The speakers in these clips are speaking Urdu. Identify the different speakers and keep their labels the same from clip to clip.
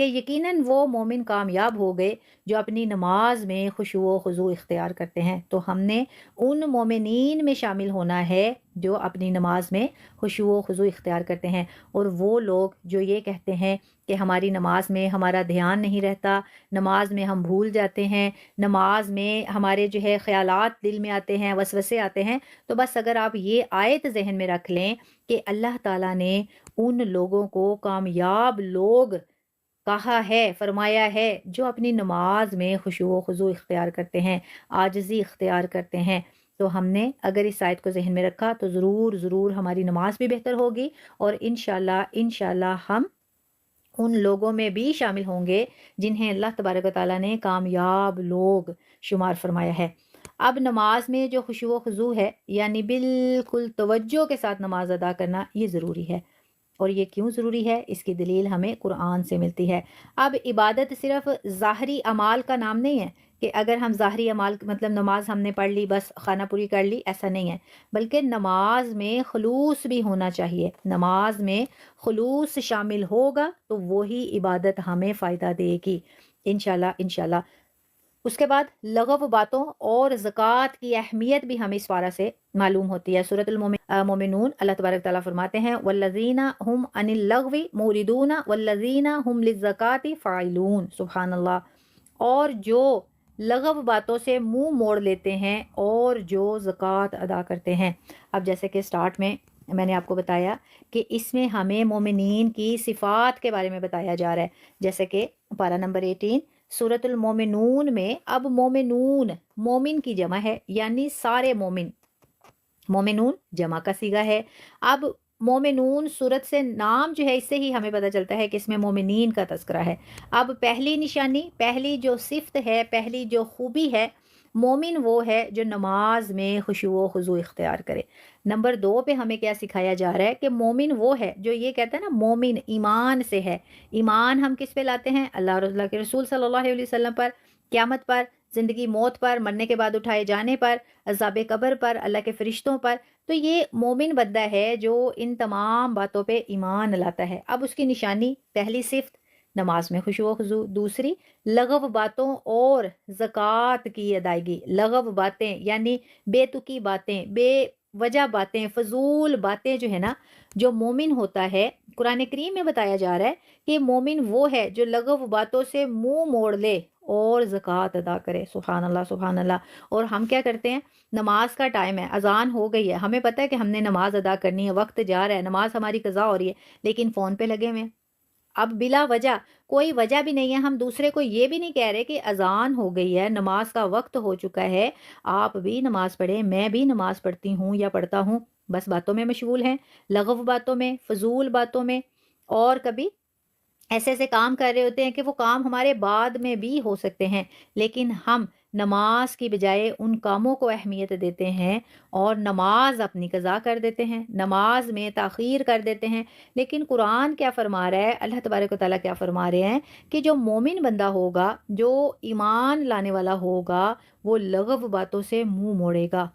Speaker 1: کہ یقیناً وہ مومن کامیاب ہو گئے جو اپنی نماز میں خشوع و خضوع اختیار کرتے ہیں۔ تو ہم نے ان مومنین میں شامل ہونا ہے جو اپنی نماز میں خشوع و خضوع اختیار کرتے ہیں، اور وہ لوگ جو یہ کہتے ہیں کہ ہماری نماز میں ہمارا دھیان نہیں رہتا، نماز میں ہم بھول جاتے ہیں، نماز میں ہمارے جو ہے خیالات دل میں آتے ہیں، وسوسے آتے ہیں، تو بس اگر آپ یہ آیت ذہن میں رکھ لیں کہ اللہ تعالیٰ نے ان لوگوں کو کامیاب لوگ کہا ہے، فرمایا ہے، جو اپنی نماز میں خشوع و خضوع اختیار کرتے ہیں، عاجزی اختیار کرتے ہیں۔ تو ہم نے اگر اس آیت کو ذہن میں رکھا تو ضرور ضرور ہماری نماز بھی بہتر ہوگی، اور انشاءاللہ ہم ان لوگوں میں بھی شامل ہوں گے جنہیں اللہ تبارک و تعالیٰ نے کامیاب لوگ شمار فرمایا ہے۔ اب نماز میں جو خشوع و خضوع ہے، یعنی بالکل توجہ کے ساتھ نماز ادا کرنا، یہ ضروری ہے۔ اور یہ کیوں ضروری ہے؟ اس کی دلیل ہمیں قرآن سے ملتی ہے۔ اب عبادت صرف ظاہری اعمال کا نام نہیں ہے کہ اگر ہم ظاہری اعمال مطلب نماز ہم نے پڑھ لی بس خانہ پوری کر لی، ایسا نہیں ہے، بلکہ نماز میں خلوص بھی ہونا چاہیے۔ نماز میں خلوص شامل ہوگا تو وہی عبادت ہمیں فائدہ دے گی انشاءاللہ۔ اس کے بعد لغو باتوں اور زکوٰۃ کی اہمیت بھی ہمیں اس پارہ سے معلوم ہوتی ہے۔ سورۃ المومنون اللہ تبارک تعالیٰ فرماتے ہیں والذین هم عن اللغو موردون والذین هم للزکوٰۃ فاعلون، سبحان اللہ، اور جو لغو باتوں سے منہ موڑ لیتے ہیں اور جو زکوٰۃ ادا کرتے ہیں۔ اب جیسے کہ سٹارٹ میں نے آپ کو بتایا کہ اس میں ہمیں مومنین کی صفات کے بارے میں بتایا جا رہا ہے، جیسے کہ پارہ نمبر 18 سورۃ المومنون میں۔ اب مومنون مومن کی جمع ہے، یعنی سارے مومن، مومنون جمع کا صیغہ ہے۔ اب مومنون سورت سے نام جو ہے اس سے ہی ہمیں پتہ چلتا ہے کہ اس میں مومنین کا تذکرہ ہے۔ اب پہلی نشانی، پہلی جو صفت ہے، پہلی جو خوبی ہے، مومن وہ ہے جو نماز میں خشوع و خضوع اختیار کرے۔ نمبر 2 پہ ہمیں کیا سکھایا جا رہا ہے کہ مومن وہ ہے جو یہ کہتا ہے نا مومن ایمان سے ہے۔ ایمان ہم کس پہ لاتے ہیں؟ اللہ اور اللہ کے رسول صلی اللہ علیہ وسلم پر، قیامت پر، زندگی موت پر، مرنے کے بعد اٹھائے جانے پر، عذاب قبر پر، اللہ کے فرشتوں پر۔ تو یہ مومن بندہ ہے جو ان تمام باتوں پہ ایمان لاتا ہے۔ اب اس کی نشانی، پہلی صفت نماز میں خشوع و خضوع، دوسری لغو باتوں اور زکوٰۃ کی ادائیگی۔ لغو باتیں یعنی بے تکی باتیں، بے وجہ باتیں، فضول باتیں جو ہے نا، جو مومن ہوتا ہے، قرآن کریم میں بتایا جا رہا ہے کہ مومن وہ ہے جو لغو باتوں سے منہ موڑ لے اور زکوٰۃ ادا کرے۔ سبحان اللہ سبحان اللہ۔ اور ہم کیا کرتے ہیں؟ نماز کا ٹائم ہے، اذان ہو گئی ہے، ہمیں پتہ ہے کہ ہم نے نماز ادا کرنی ہے، وقت جا رہا ہے، نماز ہماری قضا ہو رہی ہے، لیکن فون پہ لگے ہوئے ہیں۔ اب بلا وجہ، کوئی وجہ بھی نہیں ہے، ہم دوسرے کو یہ بھی نہیں کہہ رہے کہ اذان ہو گئی ہے، نماز کا وقت ہو چکا ہے، آپ بھی نماز پڑھیں، میں بھی نماز پڑھتی ہوں یا پڑھتا ہوں، بس باتوں میں مشغول ہیں، لغو باتوں میں، فضول باتوں میں، اور کبھی ایسے ایسے کام کر رہے ہوتے ہیں کہ وہ کام ہمارے بعد میں بھی ہو سکتے ہیں، لیکن ہم نماز کی بجائے ان کاموں کو اہمیت دیتے ہیں اور نماز اپنی قضا کر دیتے ہیں، نماز میں تاخیر کر دیتے ہیں۔ لیکن قرآن کیا فرما رہا ہے، اللہ تبارک و تعالیٰ کیا فرما رہے ہیں کہ جو مومن بندہ ہوگا، جو ایمان لانے والا ہوگا، وہ لغو باتوں سے منہ موڑے گا۔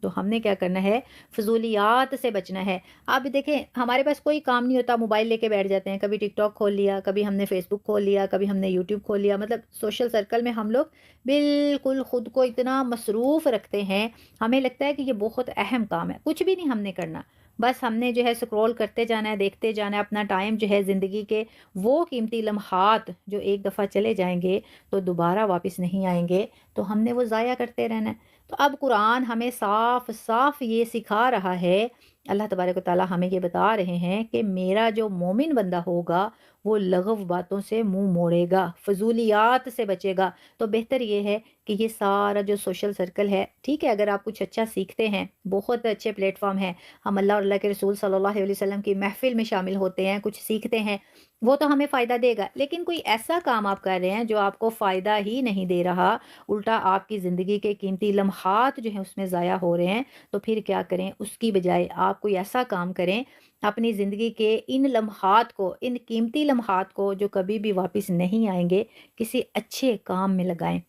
Speaker 1: تو ہم نے کیا کرنا ہے؟ فضولیات سے بچنا ہے۔ اب دیکھیں ہمارے پاس کوئی کام نہیں ہوتا، موبائل لے کے بیٹھ جاتے ہیں، کبھی ٹک ٹاک کھول لیا، کبھی ہم نے فیس بک کھول لیا، کبھی ہم نے یوٹیوب کھول لیا، مطلب سوشل سرکل میں ہم لوگ بالکل خود کو اتنا مصروف رکھتے ہیں، ہمیں لگتا ہے کہ یہ بہت اہم کام ہے، کچھ بھی نہیں ہم نے کرنا، بس ہم نے جو ہے سکرول کرتے جانا ہے، دیکھتے جانا ہے، اپنا ٹائم جو ہے زندگی کے وہ قیمتی لمحات جو ایک دفعہ چلے جائیں گے تو دوبارہ واپس نہیں آئیں گے، تو ہم نے وہ ضائع کرتے رہنا ہے۔ تو اب قرآن ہمیں صاف صاف یہ سکھا رہا ہے، اللہ تبارک و تعالیٰ ہمیں یہ بتا رہے ہیں کہ میرا جو مومن بندہ ہوگا وہ لغو باتوں سے منہ موڑے گا، فضولیات سے بچے گا۔ تو بہتر یہ ہے کہ یہ سارا جو سوشل سرکل ہے، ٹھیک ہے، اگر آپ کچھ اچھا سیکھتے ہیں، بہت اچھے پلیٹ فارم ہیں، ہم اللہ اور اللہ کے رسول صلی اللہ علیہ وسلم کی محفل میں شامل ہوتے ہیں، کچھ سیکھتے ہیں، وہ تو ہمیں فائدہ دے گا، لیکن کوئی ایسا کام آپ کر رہے ہیں جو آپ کو فائدہ ہی نہیں دے رہا، الٹا آپ کی زندگی کے قیمتی لمحات جو ہیں اس میں ضائع ہو رہے ہیں، تو پھر کیا کریں؟ اس کی بجائے آپ کوئی ایسا کام کریں، اپنی زندگی کے ان لمحات کو، ان قیمتی لمحات کو جو کبھی بھی واپس نہیں آئیں گے، کسی اچھے کام میں لگائیں۔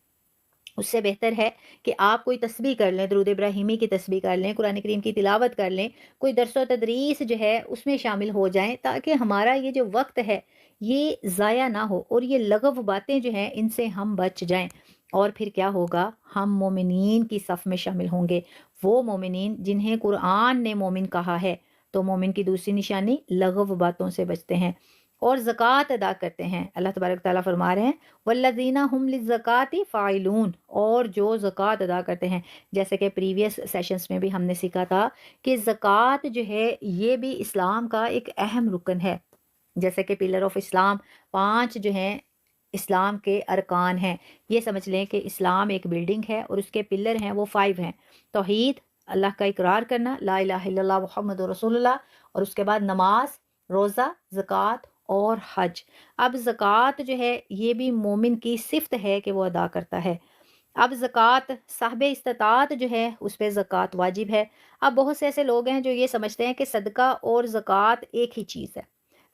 Speaker 1: اس سے بہتر ہے کہ آپ کوئی تسبیح کر لیں، درود ابراہیمی کی تسبیح کر لیں، قرآن کریم کی تلاوت کر لیں، کوئی درس و تدریس جو ہے اس میں شامل ہو جائیں، تاکہ ہمارا یہ جو وقت ہے یہ ضائع نہ ہو اور یہ لغو باتیں جو ہیں ان سے ہم بچ جائیں، اور پھر کیا ہوگا، ہم مومنین کی صف میں شامل ہوں گے، وہ مومنین جنہیں قرآن نے مومن کہا ہے۔ تو مومن کی دوسری نشانی لغو باتوں سے بچتے ہیں اور زکوٰۃ ادا کرتے ہیں۔ اللہ تبارک تعالیٰ فرما رہے ہیں والذین ہم للزکاۃ فاعلون، اور جو زکوٰۃ ادا کرتے ہیں، جیسے کہ پریویس سیشنز میں بھی ہم نے سیکھا تھا کہ زکوٰۃ جو ہے یہ بھی اسلام کا ایک اہم رکن ہے، جیسے کہ پلر آف اسلام 5 جو ہیں اسلام کے ارکان ہیں۔ یہ سمجھ لیں کہ اسلام ایک بلڈنگ ہے اور اس کے پلر ہیں وہ 5 ہیں، توحید، اللہ کا اقرار کرنا، لا الہ الا اللہ محمد رسول اللہ، اور اس کے بعد نماز، روزہ، زکوٰۃ اور حج۔ اب زکوٰۃ جو ہے یہ بھی مومن کی صفت ہے کہ وہ ادا کرتا ہے۔ اب زکوٰۃ صاحب استطاعت جو ہے اس پہ زکوٰۃ واجب ہے۔ اب بہت سے ایسے لوگ ہیں جو یہ سمجھتے ہیں کہ صدقہ اور زکوٰۃ ایک ہی چیز ہے۔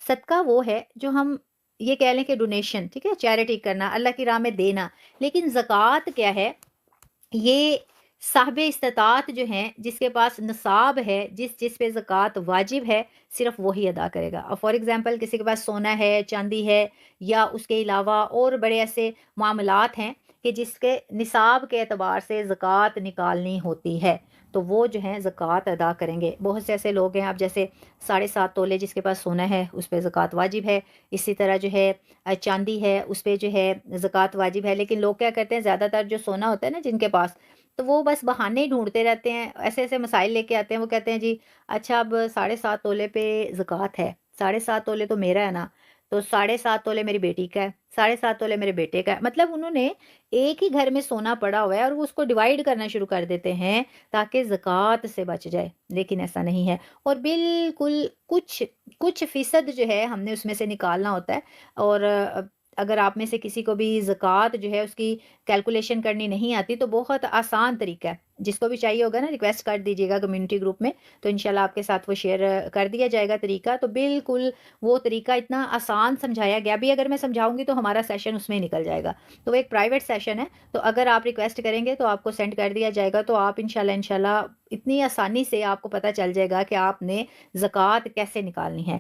Speaker 1: صدقہ وہ ہے جو ہم یہ کہہ لیں کہ ڈونیشن، ٹھیک ہے، چیریٹی کرنا، اللہ کی راہ میں دینا، لیکن زکوٰۃ کیا ہے، یہ صاحب استطاعت جو ہیں، جس کے پاس نصاب ہے، جس پہ زکوٰۃ واجب ہے، صرف وہی ادا کرے گا۔ اور فار ایگزامپل کسی کے پاس سونا ہے، چاندی ہے، یا اس کے علاوہ اور بڑے ایسے معاملات ہیں کہ جس کے نصاب کے اعتبار سے زکوٰۃ نکالنی ہوتی ہے، تو وہ جو ہیں زکوٰۃ ادا کریں گے۔ بہت سے ایسے لوگ ہیں، اب جیسے 7.5 تولے جس کے پاس سونا ہے اس پہ زکوٰۃ واجب ہے، اسی طرح جو ہے چاندی ہے اس پہ جو ہے زکوٰۃ واجب ہے، لیکن لوگ کیا کرتے ہیں، زیادہ تر جو سونا ہوتا ہے نا جن کے پاس، تو وہ بس بہانے ہی ڈھونڈتے رہتے ہیں، ایسے ایسے مسائل لے کے آتے ہیں، وہ کہتے ہیں جی اچھا اب 7.5 تولے پہ زکوٰۃ ہے، 7.5 تولے تو میرا ہے نا، تو 7.5 تولے میری بیٹی کا ہے، 7.5 تولے میرے بیٹے کا ہے۔ مطلب انہوں نے ایک ہی گھر میں سونا پڑا ہوا ہے اور وہ اس کو ڈیوائیڈ کرنا شروع کر دیتے ہیں تاکہ زکوٰۃ سے بچ جائے، لیکن ایسا نہیں ہے۔ اور بالکل کچھ فیصد جو ہے ہم نے اس میں سے نکالنا ہوتا ہے، اور اگر آپ میں سے کسی کو بھی زکوٰۃ جو ہے اس کی کیلکولیشن کرنی نہیں آتی تو بہت آسان طریقہ ہے، جس کو بھی چاہیے ہوگا نا ریکویسٹ کر دیجیے گا کمیونٹی گروپ میں، تو انشاءاللہ آپ کے ساتھ وہ شیئر کر دیا جائے گا طریقہ۔ تو بالکل وہ طریقہ اتنا آسان سمجھایا گیا، بھی اگر میں سمجھاؤں گی تو ہمارا سیشن اس میں نکل جائے گا، تو وہ ایک پرائیویٹ سیشن ہے، تو اگر آپ ریکویسٹ کریں گے تو آپ کو سینڈ کر دیا جائے گا، تو آپ انشاءاللہ اتنی آسانی سے آپ کو پتہ چل جائے گا کہ آپ نے زکوٰۃ کیسے نکالنی ہے۔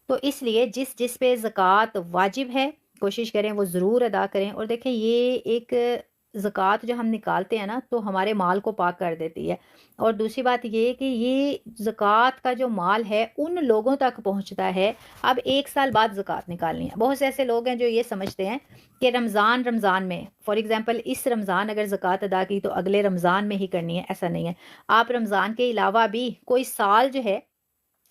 Speaker 1: تو اس لیے جس پہ زکوٰۃ واجب ہے کوشش کریں وہ ضرور ادا کریں۔ اور دیکھیں یہ ایک زکوٰۃ جو ہم نکالتے ہیں نا تو ہمارے مال کو پاک کر دیتی ہے، اور دوسری بات یہ کہ یہ زکوٰۃ کا جو مال ہے ان لوگوں تک پہنچتا ہے۔ اب 1 سال بعد زکوٰۃ نکالنی ہے، بہت سے ایسے لوگ ہیں جو یہ سمجھتے ہیں کہ رمضان میں فار ایگزامپل اس رمضان اگر زکوٰۃ ادا کی تو اگلے رمضان میں ہی کرنی ہے، ایسا نہیں ہے۔ آپ رمضان کے علاوہ بھی کوئی سال جو ہے،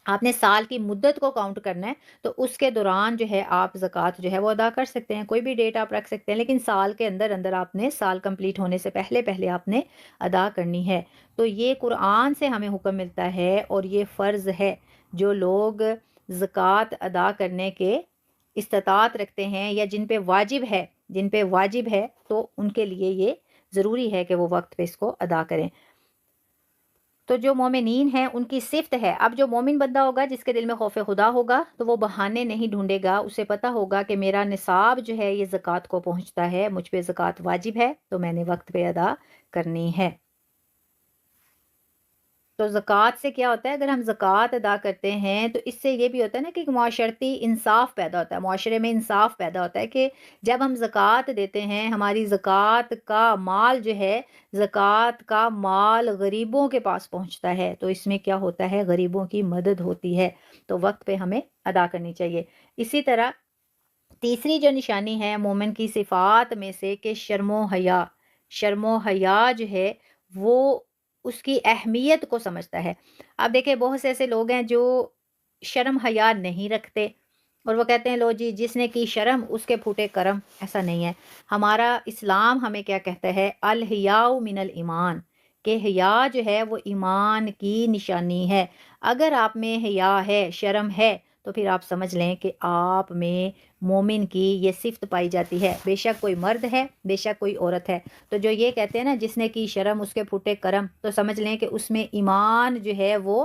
Speaker 1: آپ نے سال کی مدت کو کاؤنٹ کرنا ہے، تو اس کے دوران جو ہے آپ زکوٰۃ جو ہے وہ ادا کر سکتے ہیں، کوئی بھی ڈیٹ آپ رکھ سکتے ہیں، لیکن سال کے اندر آپ نے، سال کمپلیٹ ہونے سے پہلے آپ نے ادا کرنی ہے۔ تو یہ قرآن سے ہمیں حکم ملتا ہے اور یہ فرض ہے، جو لوگ زکوٰۃ ادا کرنے کے استطاعت رکھتے ہیں یا جن پہ واجب ہے تو ان کے لیے یہ ضروری ہے کہ وہ وقت پہ اس کو ادا کریں۔ تو جو مومنین ہیں ان کی صفت ہے، اب جو مومن بندہ ہوگا جس کے دل میں خوف خدا ہوگا تو وہ بہانے نہیں ڈھونڈے گا، اسے پتہ ہوگا کہ میرا نصاب جو ہے یہ زکوٰۃ کو پہنچتا ہے، مجھ پہ زکوٰۃ واجب ہے تو میں نے وقت پہ ادا کرنی ہے۔ تو زکوٰۃ سے کیا ہوتا ہے، اگر ہم زکوٰۃ ادا کرتے ہیں تو اس سے یہ بھی ہوتا ہے نا کہ معاشرتی انصاف پیدا ہوتا ہے، معاشرے میں انصاف پیدا ہوتا ہے کہ جب ہم زکوٰۃ دیتے ہیں، ہماری زکوٰۃ کا مال جو ہے، زکوٰۃ کا مال غریبوں کے پاس پہنچتا ہے، تو اس میں کیا ہوتا ہے، غریبوں کی مدد ہوتی ہے، تو وقت پہ ہمیں ادا کرنی چاہیے۔ اسی طرح تیسری جو نشانی ہے مومن کی صفات میں سے کہ شرم و حیا جو ہے وہ اس کی اہمیت کو سمجھتا ہے۔ اب دیکھیں بہت سے ایسے لوگ ہیں جو شرم حیا نہیں رکھتے اور وہ کہتے ہیں لو جی جس نے کی شرم اس کے پھوٹے کرم، ایسا نہیں ہے۔ ہمارا اسلام ہمیں کیا کہتا ہے، الحیاء من الایمان، کہ حیا جو ہے وہ ایمان کی نشانی ہے۔ اگر آپ میں حیا ہے، شرم ہے، تو پھر آپ سمجھ لیں کہ آپ میں مومن کی یہ صفت پائی جاتی ہے، بے شک کوئی مرد ہے، بے شک کوئی عورت ہے۔ تو جو یہ کہتے ہیں نا جس نے کی شرم اس کے پھوٹے کرم، تو سمجھ لیں کہ اس میں ایمان جو ہے وہ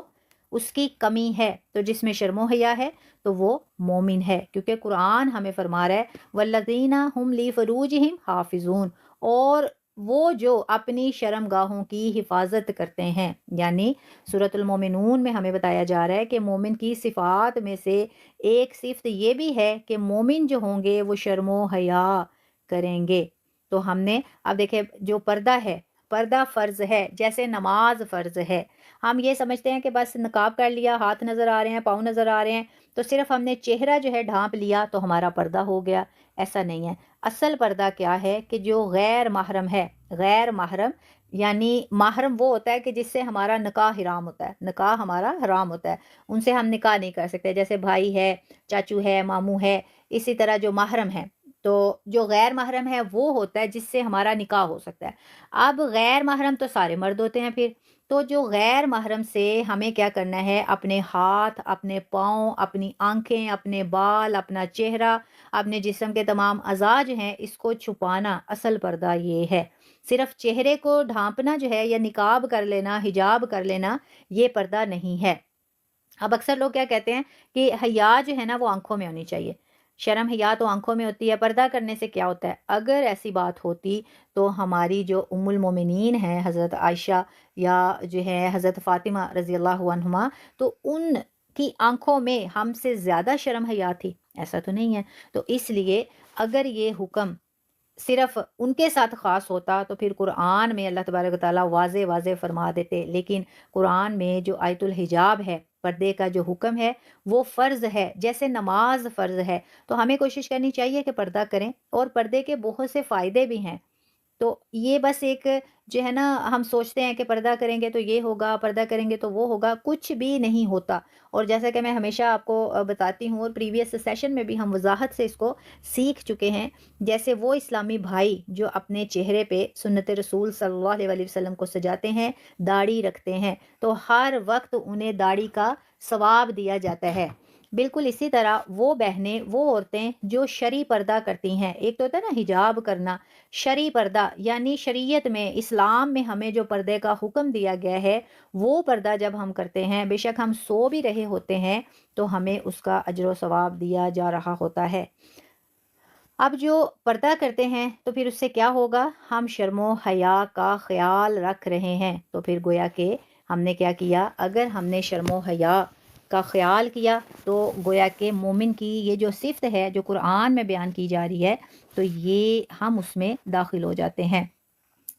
Speaker 1: اس کی کمی ہے، تو جس میں شرم و حیا ہے تو وہ مومن ہے، کیونکہ قرآن ہمیں فرما رہا ہے والذین ہم لی فروجہم حافظون، اور وہ جو اپنی شرمگاہوں کی حفاظت کرتے ہیں، یعنی سورۃ المومنون میں ہمیں بتایا جا رہا ہے کہ مومن کی صفات میں سے ایک صفت یہ بھی ہے کہ مومن جو ہوں گے وہ شرم و حیا کریں گے۔ تو ہم نے اب دیکھیں جو پردہ ہے، پردہ فرض ہے، جیسے نماز فرض ہے۔ ہم یہ سمجھتے ہیں کہ بس نقاب کر لیا، ہاتھ نظر آ رہے ہیں، پاؤں نظر آ رہے ہیں، تو صرف ہم نے چہرہ جو ہے ڈھانپ لیا تو ہمارا پردہ ہو گیا۔ ایسا نہیں ہے۔ اصل پردہ کیا ہے کہ جو غیر محرم ہے، غیر محرم یعنی محرم وہ ہوتا ہے کہ جس سے ہمارا نکاح حرام ہوتا ہے، نکاح ہمارا حرام ہوتا ہے، ان سے ہم نکاح نہیں کر سکتے، جیسے بھائی ہے، چاچو ہے، ماموں ہے، اسی طرح جو محرم ہے۔ تو جو غیر محرم ہے وہ ہوتا ہے جس سے ہمارا نکاح ہو سکتا ہے۔ اب غیر محرم تو سارے مرد ہوتے ہیں پھر، تو جو غیر محرم سے ہمیں کیا کرنا ہے، اپنے ہاتھ، اپنے پاؤں، اپنی آنکھیں، اپنے بال، اپنا چہرہ، اپنے جسم کے تمام اعضاء جو ہیں اس کو چھپانا، اصل پردہ یہ ہے۔ صرف چہرے کو ڈھانپنا جو ہے یا نقاب کر لینا، حجاب کر لینا، یہ پردہ نہیں ہے۔ اب اکثر لوگ کیا کہتے ہیں کہ حیا جو ہے نا وہ آنکھوں میں ہونی چاہیے، شرم حیا تو آنکھوں میں ہوتی ہے، پردہ کرنے سے کیا ہوتا ہے؟ اگر ایسی بات ہوتی تو ہماری جو ام المومنین ہیں حضرت عائشہ یا جو ہے حضرت فاطمہ رضی اللہ عنہما، تو ان کی آنکھوں میں ہم سے زیادہ شرم حیا تھی؟ ایسا تو نہیں ہے۔ تو اس لیے اگر یہ حکم صرف ان کے ساتھ خاص ہوتا تو پھر قرآن میں اللہ تبارک و تعالیٰ واضح واضح فرما دیتے، لیکن قرآن میں جو آیت الحجاب ہے، پردے کا جو حکم ہے وہ فرض ہے، جیسے نماز فرض ہے، تو ہمیں کوشش کرنی چاہیے کہ پردہ کریں، اور پردے کے بہت سے فائدے بھی ہیں۔ تو یہ بس ایک جو ہے نا ہم سوچتے ہیں کہ پردہ کریں گے تو یہ ہوگا، پردہ کریں گے تو وہ ہوگا، کچھ بھی نہیں ہوتا۔ اور جیسا کہ میں ہمیشہ آپ کو بتاتی ہوں، اور پریویس سیشن میں بھی ہم وضاحت سے اس کو سیکھ چکے ہیں، جیسے وہ اسلامی بھائی جو اپنے چہرے پہ سنت رسول صلی اللہ علیہ وسلم کو سجاتے ہیں، داڑھی رکھتے ہیں، تو ہر وقت انہیں داڑھی کا ثواب دیا جاتا ہے۔ بالکل اسی طرح وہ بہنیں، وہ عورتیں جو شرعی پردہ کرتی ہیں، ایک تو ہوتا ہے نا حجاب کرنا، شرعی پردہ یعنی شریعت میں، اسلام میں ہمیں جو پردے کا حکم دیا گیا ہے وہ پردہ جب ہم کرتے ہیں، بے شک ہم سو بھی رہے ہوتے ہیں تو ہمیں اس کا اجر و ثواب دیا جا رہا ہوتا ہے۔ اب جو پردہ کرتے ہیں تو پھر اس سے کیا ہوگا؟ ہم شرم و حیا کا خیال رکھ رہے ہیں، تو پھر گویا کہ ہم نے کیا کیا؟ اگر ہم نے شرم و حیا کا خیال کیا تو گویا کہ مومن کی یہ جو صفت ہے جو قرآن میں بیان کی جا رہی ہے، تو یہ ہم اس میں داخل ہو جاتے ہیں۔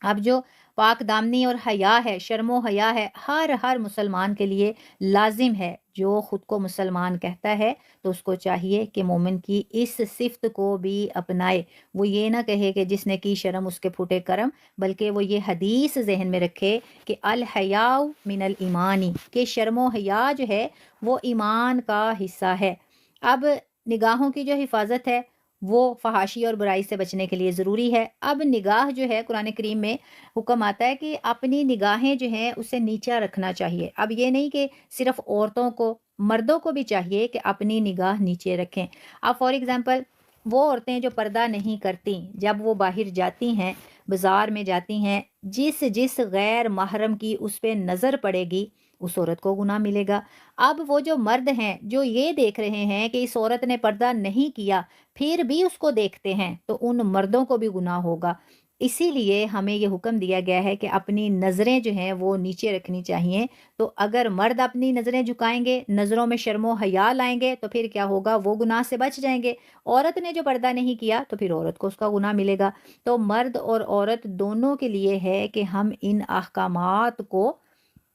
Speaker 1: اب جو پاک دامنی اور حیا ہے، شرم و حیا ہے، ہر مسلمان کے لیے لازم ہے۔ جو خود کو مسلمان کہتا ہے تو اس کو چاہیے کہ مومن کی اس صفت کو بھی اپنائے۔ وہ یہ نہ کہے کہ جس نے کی شرم اس کے پھوٹے کرم، بلکہ وہ یہ حدیث ذہن میں رکھے کہ الحیاء من الایمانی، کہ شرم و حیا جو ہے وہ ایمان کا حصہ ہے۔ اب نگاہوں کی جو حفاظت ہے وہ فحاشی اور برائی سے بچنے کے لیے ضروری ہے۔ اب نگاہ جو ہے قرآن کریم میں حکم آتا ہے کہ اپنی نگاہیں جو ہیں اسے نیچا رکھنا چاہیے۔ اب یہ نہیں کہ صرف عورتوں کو، مردوں کو بھی چاہیے کہ اپنی نگاہ نیچے رکھیں۔ اب فار ایگزامپل وہ عورتیں جو پردہ نہیں کرتی، جب وہ باہر جاتی ہیں، بازار میں جاتی ہیں، جس غیر محرم کی اس پہ نظر پڑے گی اس عورت کو گناہ ملے گا۔ اب وہ جو مرد ہیں جو یہ دیکھ رہے ہیں کہ اس عورت نے پردہ نہیں کیا پھر بھی اس کو دیکھتے ہیں، تو ان مردوں کو بھی گناہ ہوگا۔ اسی لیے ہمیں یہ حکم دیا گیا ہے کہ اپنی نظریں جو ہیں وہ نیچے رکھنی چاہیے۔ تو اگر مرد اپنی نظریں جھکائیں گے، نظروں میں شرم و حیا لائیں گے، تو پھر کیا ہوگا؟ وہ گناہ سے بچ جائیں گے۔ عورت نے جو پردہ نہیں کیا تو پھر عورت کو اس کا گناہ ملے گا۔ تو مرد اور عورت دونوں کے لیے ہے کہ ہم ان احکامات کو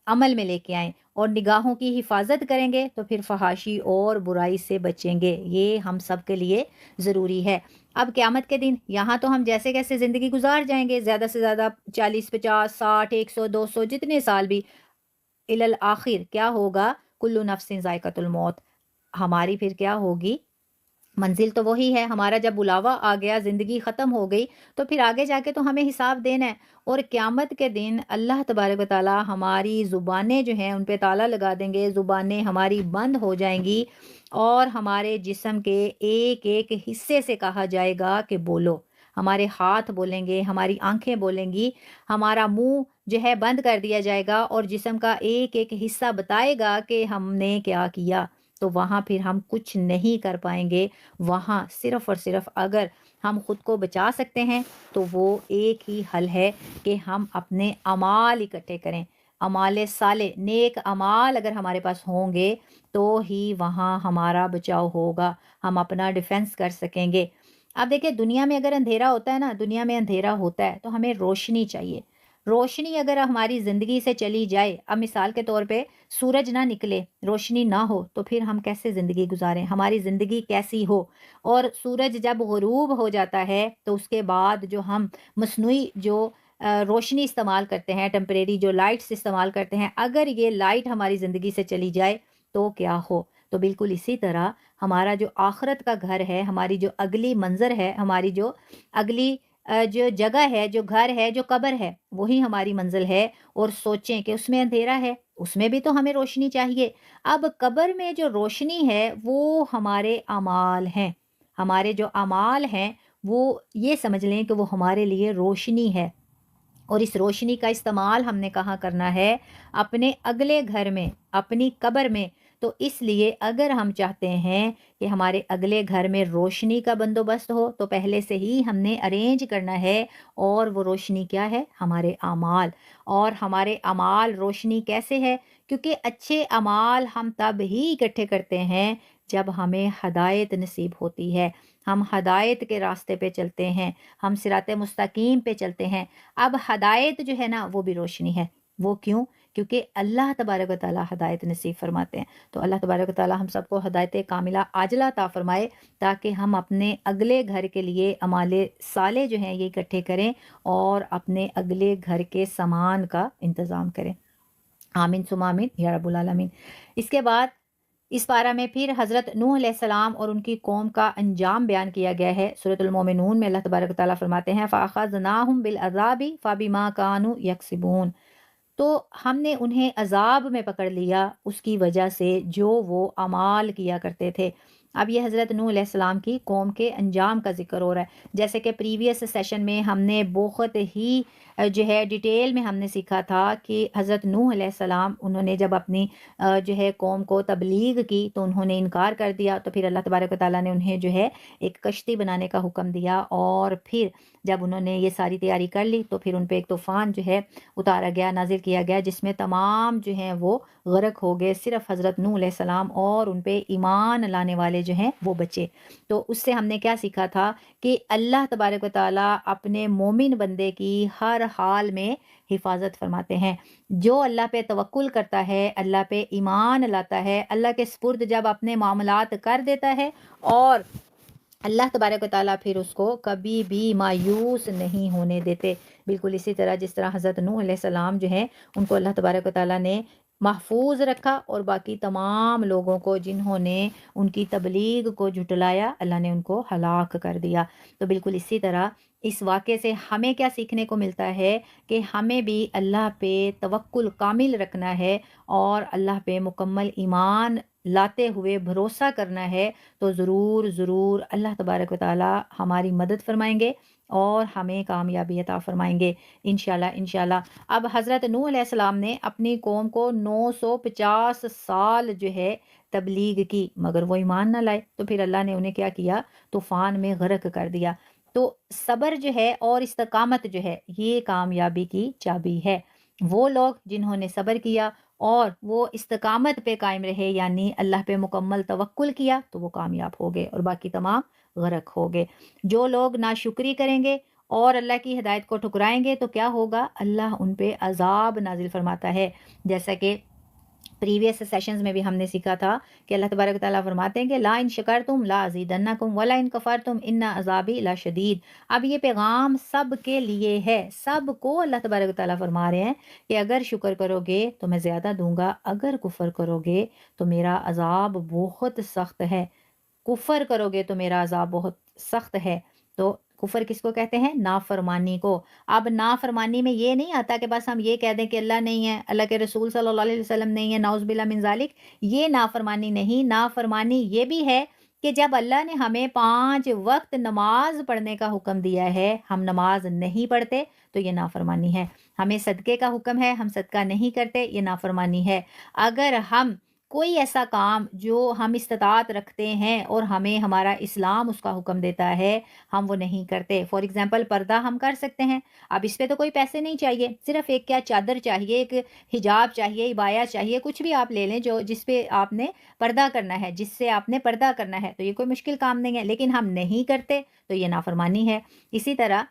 Speaker 1: عمل میں لے کے آئیں، اور نگاہوں کی حفاظت کریں گے تو پھر فحاشی اور برائی سے بچیں گے۔ یہ ہم سب کے لیے ضروری ہے۔ اب قیامت کے دن یہاں تو ہم جیسے کیسے زندگی گزار جائیں گے، زیادہ سے زیادہ 40 50 60 100 200 جتنے سال بھی، الآخر کیا ہوگا؟ کل نفس ذائقۃ الموت۔ ہماری پھر کیا ہوگی؟ منزل تو وہی ہے۔ ہمارا جب بلاوا آ گیا، زندگی ختم ہو گئی، تو پھر آگے جا کے تو ہمیں حساب دینا ہے۔ اور قیامت کے دن اللہ تبارک و تعالیٰ ہماری زبانیں جو ہیں ان پہ تالا لگا دیں گے، زبانیں ہماری بند ہو جائیں گی، اور ہمارے جسم کے ایک ایک حصے سے کہا جائے گا کہ بولو۔ ہمارے ہاتھ بولیں گے، ہماری آنکھیں بولیں گی، ہمارا منہ جو ہے بند کر دیا جائے گا، اور جسم کا ایک ایک حصہ بتائے گا کہ ہم نے کیا کیا۔ تو وہاں پھر ہم کچھ نہیں کر پائیں گے۔ وہاں صرف اور صرف اگر ہم خود کو بچا سکتے ہیں تو وہ ایک ہی حل ہے کہ ہم اپنے اعمال اکٹھے کریں. اعمال صالح، نیک اعمال اگر ہمارے پاس ہوں گے تو ہی وہاں ہمارا بچاؤ ہوگا، ہم اپنا ڈیفینس کر سکیں گے. اب دیکھیں دنیا میں اگر اندھیرا ہوتا ہے نا، دنیا میں اندھیرا ہوتا ہے تو ہمیں روشنی چاہیے. روشنی اگر ہماری زندگی سے چلی جائے، اب مثال کے طور پہ سورج نہ نکلے، روشنی نہ ہو تو پھر ہم کیسے زندگی گزاریں، ہماری زندگی کیسی ہو. اور سورج جب غروب ہو جاتا ہے تو اس کے بعد جو ہم مصنوعی جو روشنی استعمال کرتے ہیں، ٹیمپریری جو لائٹس استعمال کرتے ہیں، اگر یہ لائٹ ہماری زندگی سے چلی جائے تو کیا ہو. تو بالکل اسی طرح ہمارا جو آخرت کا گھر ہے، ہماری جو اگلی منظر ہے، ہماری جو اگلی جو جگہ ہے، جو گھر ہے، جو قبر ہے، وہی ہماری منزل ہے. اور سوچیں کہ اس میں اندھیرا ہے، اس میں بھی تو ہمیں روشنی چاہیے. اب قبر میں جو روشنی ہے وہ ہمارے اعمال ہیں. ہمارے جو اعمال ہیں وہ یہ سمجھ لیں کہ وہ ہمارے لیے روشنی ہے. اور اس روشنی کا استعمال ہم نے کہاں کرنا ہے؟ اپنے اگلے گھر میں، اپنی قبر میں. تو اس لیے اگر ہم چاہتے ہیں کہ ہمارے اگلے گھر میں روشنی کا بندوبست ہو تو پہلے سے ہی ہم نے ارینج کرنا ہے. اور وہ روشنی کیا ہے؟ ہمارے اعمال. اور ہمارے اعمال روشنی کیسے ہے؟ کیونکہ اچھے اعمال ہم تب ہی اکٹھے کرتے ہیں جب ہمیں ہدایت نصیب ہوتی ہے، ہم ہدایت کے راستے پہ چلتے ہیں، ہم صراط مستقیم پہ چلتے ہیں. اب ہدایت جو ہے نا وہ بھی روشنی ہے. وہ کیوں؟ کیونکہ اللہ تبارک و تعالیٰ ہدایت نصیب فرماتے ہیں. تو اللہ تبارک و تعالیٰ ہم سب کو ہدایت کاملہ عاجلہ عطا فرمائے تاکہ ہم اپنے اگلے گھر کے لیے اعمال صالح جو ہیں یہ اکٹھے کریں اور اپنے اگلے گھر کے سامان کا انتظام کریں. آمین ثم آمین یا رب العالمین. اس کے بعد اس پارہ میں پھر حضرت نوح علیہ السلام اور ان کی قوم کا انجام بیان کیا گیا ہے. سورۃ المومنون میں اللہ تبارک و تعالیٰ فرماتے ہیں فَأَخَذْنَاهُمْ بِالْعَذَابِ فَبِمَا كَانُوا يَكْسِبُونَ. تو ہم نے انہیں عذاب میں پکڑ لیا اس کی وجہ سے جو وہ اعمال کیا کرتے تھے. اب یہ حضرت نوح علیہ السلام کی قوم کے انجام کا ذکر ہو رہا ہے. جیسے کہ پریویس سیشن میں ہم نے بہت ہی جو ہے ڈیٹیل میں ہم نے سیکھا تھا کہ حضرت نوح علیہ السلام انہوں نے جب اپنی جو ہے قوم کو تبلیغ کی تو انہوں نے انکار کر دیا. تو پھر اللہ تبارک و تعالیٰ نے انہیں جو ہے ایک کشتی بنانے کا حکم دیا. اور پھر جب انہوں نے یہ ساری تیاری کر لی تو پھر ان پہ ایک طوفان جو ہے اتارا گیا، نازل کیا گیا، جس میں تمام جو ہیں وہ غرق ہو گئے. صرف حضرت نوح علیہ السلام اور ان پہ ایمان لانے والے جو ہیں وہ بچے. تو اس سے ہم نے کیا سیکھا تھا کہ اللہ تبارک و تعالیٰ اپنے مومن بندے کی ہر حال میں حفاظت فرماتے ہیں. جو اللہ پہ توکل کرتا ہے، اللہ پہ ایمان لاتا ہے، اللہ کے سپرد جب اپنے معاملات کر دیتا ہے، اور اللہ تبارک و تعالیٰ پھر اس کو کبھی بھی مایوس نہیں ہونے دیتے. بالکل اسی طرح جس طرح حضرت نوح علیہ السلام جو ہیں ان کو اللہ تبارک و تعالیٰ نے محفوظ رکھا، اور باقی تمام لوگوں کو جنہوں نے ان کی تبلیغ کو جھٹلایا اللہ نے ان کو ہلاک کر دیا. تو بالکل اسی طرح اس واقعے سے ہمیں کیا سیکھنے کو ملتا ہے کہ ہمیں بھی اللہ پہ توکل کامل رکھنا ہے اور اللہ پہ مکمل ایمان لاتے ہوئے بھروسہ کرنا ہے. تو ضرور ضرور اللہ تبارک و تعالیٰ ہماری مدد فرمائیں گے اور ہمیں کامیابی عطا فرمائیں گے انشاءاللہ انشاءاللہ. اب حضرت نوح علیہ السلام نے اپنی قوم کو 950 سال جو ہے تبلیغ کی، مگر وہ ایمان نہ لائے. تو پھر اللہ نے انہیں کیا کیا؟ طوفان میں غرق کر دیا. تو صبر جو ہے اور استقامت جو ہے یہ کامیابی کی چابی ہے. وہ لوگ جنہوں نے صبر کیا اور وہ استقامت پہ قائم رہے، یعنی اللہ پہ مکمل توکل کیا، تو وہ کامیاب ہو گئے اور باقی تمام غرق ہو گئے. جو لوگ ناشکری کریں گے اور اللہ کی ہدایت کو ٹھکرائیں گے تو کیا ہوگا؟ اللہ ان پہ عذاب نازل فرماتا ہے. جیسا کہ پریویس سیشنز میں بھی ہم نے سیکھا تھا کہ اللہ تبارک و تعالیٰ فرماتے ہیں کہ لا ان شکرتم لا ازیدنکم ولا ان کفرتم ان عذابی لشدید. اب یہ پیغام سب کے لیے ہے، سب کو اللہ تبارک و تعالیٰ فرما رہے ہیں کہ اگر شکر کرو گے تو میں زیادہ دوں گا، اگر کفر کرو گے تو میرا عذاب بہت سخت ہے. کفر کرو گے تو میرا عذاب بہت سخت ہے. تو کفر کس کو کہتے ہیں؟ نافرمانی کو. اب نافرمانی میں یہ نہیں آتا کہ بس ہم یہ کہہ دیں کہ اللہ نہیں ہے، اللہ کے رسول صلی اللہ علیہ وسلم نہیں ہے، نعوذ باللہ من ذالک. یہ نافرمانی نہیں. نافرمانی یہ بھی ہے کہ جب اللہ نے ہمیں 5 وقت نماز پڑھنے کا حکم دیا ہے، ہم نماز نہیں پڑھتے تو یہ نافرمانی ہے. ہمیں صدقے کا حکم ہے، ہم صدقہ نہیں کرتے، یہ نافرمانی ہے. اگر ہم کوئی ایسا کام جو ہم استطاعت رکھتے ہیں اور ہمیں ہمارا اسلام اس کا حکم دیتا ہے، ہم وہ نہیں کرتے۔ فار ایگزامپل پردہ ہم کر سکتے ہیں، اب اس پہ تو کوئی پیسے نہیں چاہیے، صرف ایک کیا چادر چاہیے، ایک حجاب چاہیے، عبایا چاہیے، کچھ بھی آپ لے لیں جو جس پہ آپ نے پردہ کرنا ہے، جس سے آپ نے پردہ کرنا ہے، تو یہ کوئی مشکل کام نہیں ہے، لیکن ہم نہیں کرتے تو یہ نافرمانی ہے۔ اسی طرح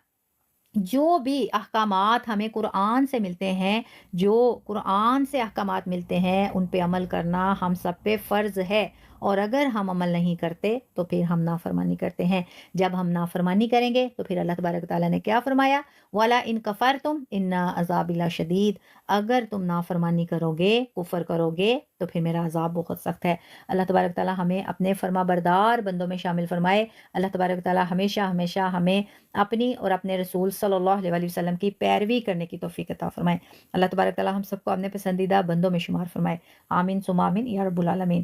Speaker 1: جو بھی احکامات ہمیں قرآن سے ملتے ہیں، جو قرآن سے احکامات ملتے ہیں، ان پہ عمل کرنا ہم سب پہ فرض ہے، اور اگر ہم عمل نہیں کرتے تو پھر ہم نافرمانی کرتے ہیں۔ جب ہم نافرمانی کریں گے تو پھر اللہ تبارک و تعالیٰ نے کیا فرمایا؟ وَلَا إِن كَفَرْتُمْ إِنَّ عَذَابِي لَشَدِيدٌ، اگر تم نافرمانی کرو گے، کفر کرو گے، تو پھر میرا عذاب بہت سخت ہے۔ اللہ تبارک و تعالیٰ ہمیں اپنے فرما بردار بندوں میں شامل فرمائے۔ اللہ تبارک و تعالیٰ ہمیشہ ہمیشہ ہمیں اپنی اور اپنے رسول صلی اللہ علیہ وسلم کی پیروی کرنے کی توفیق عطا فرمائے۔ اللہ تبارک تعالیٰ ہم سب کو اپنے پسندیدہ بندوں میں شمار فرمائے، آمین ثم آمین یا رب العالمین۔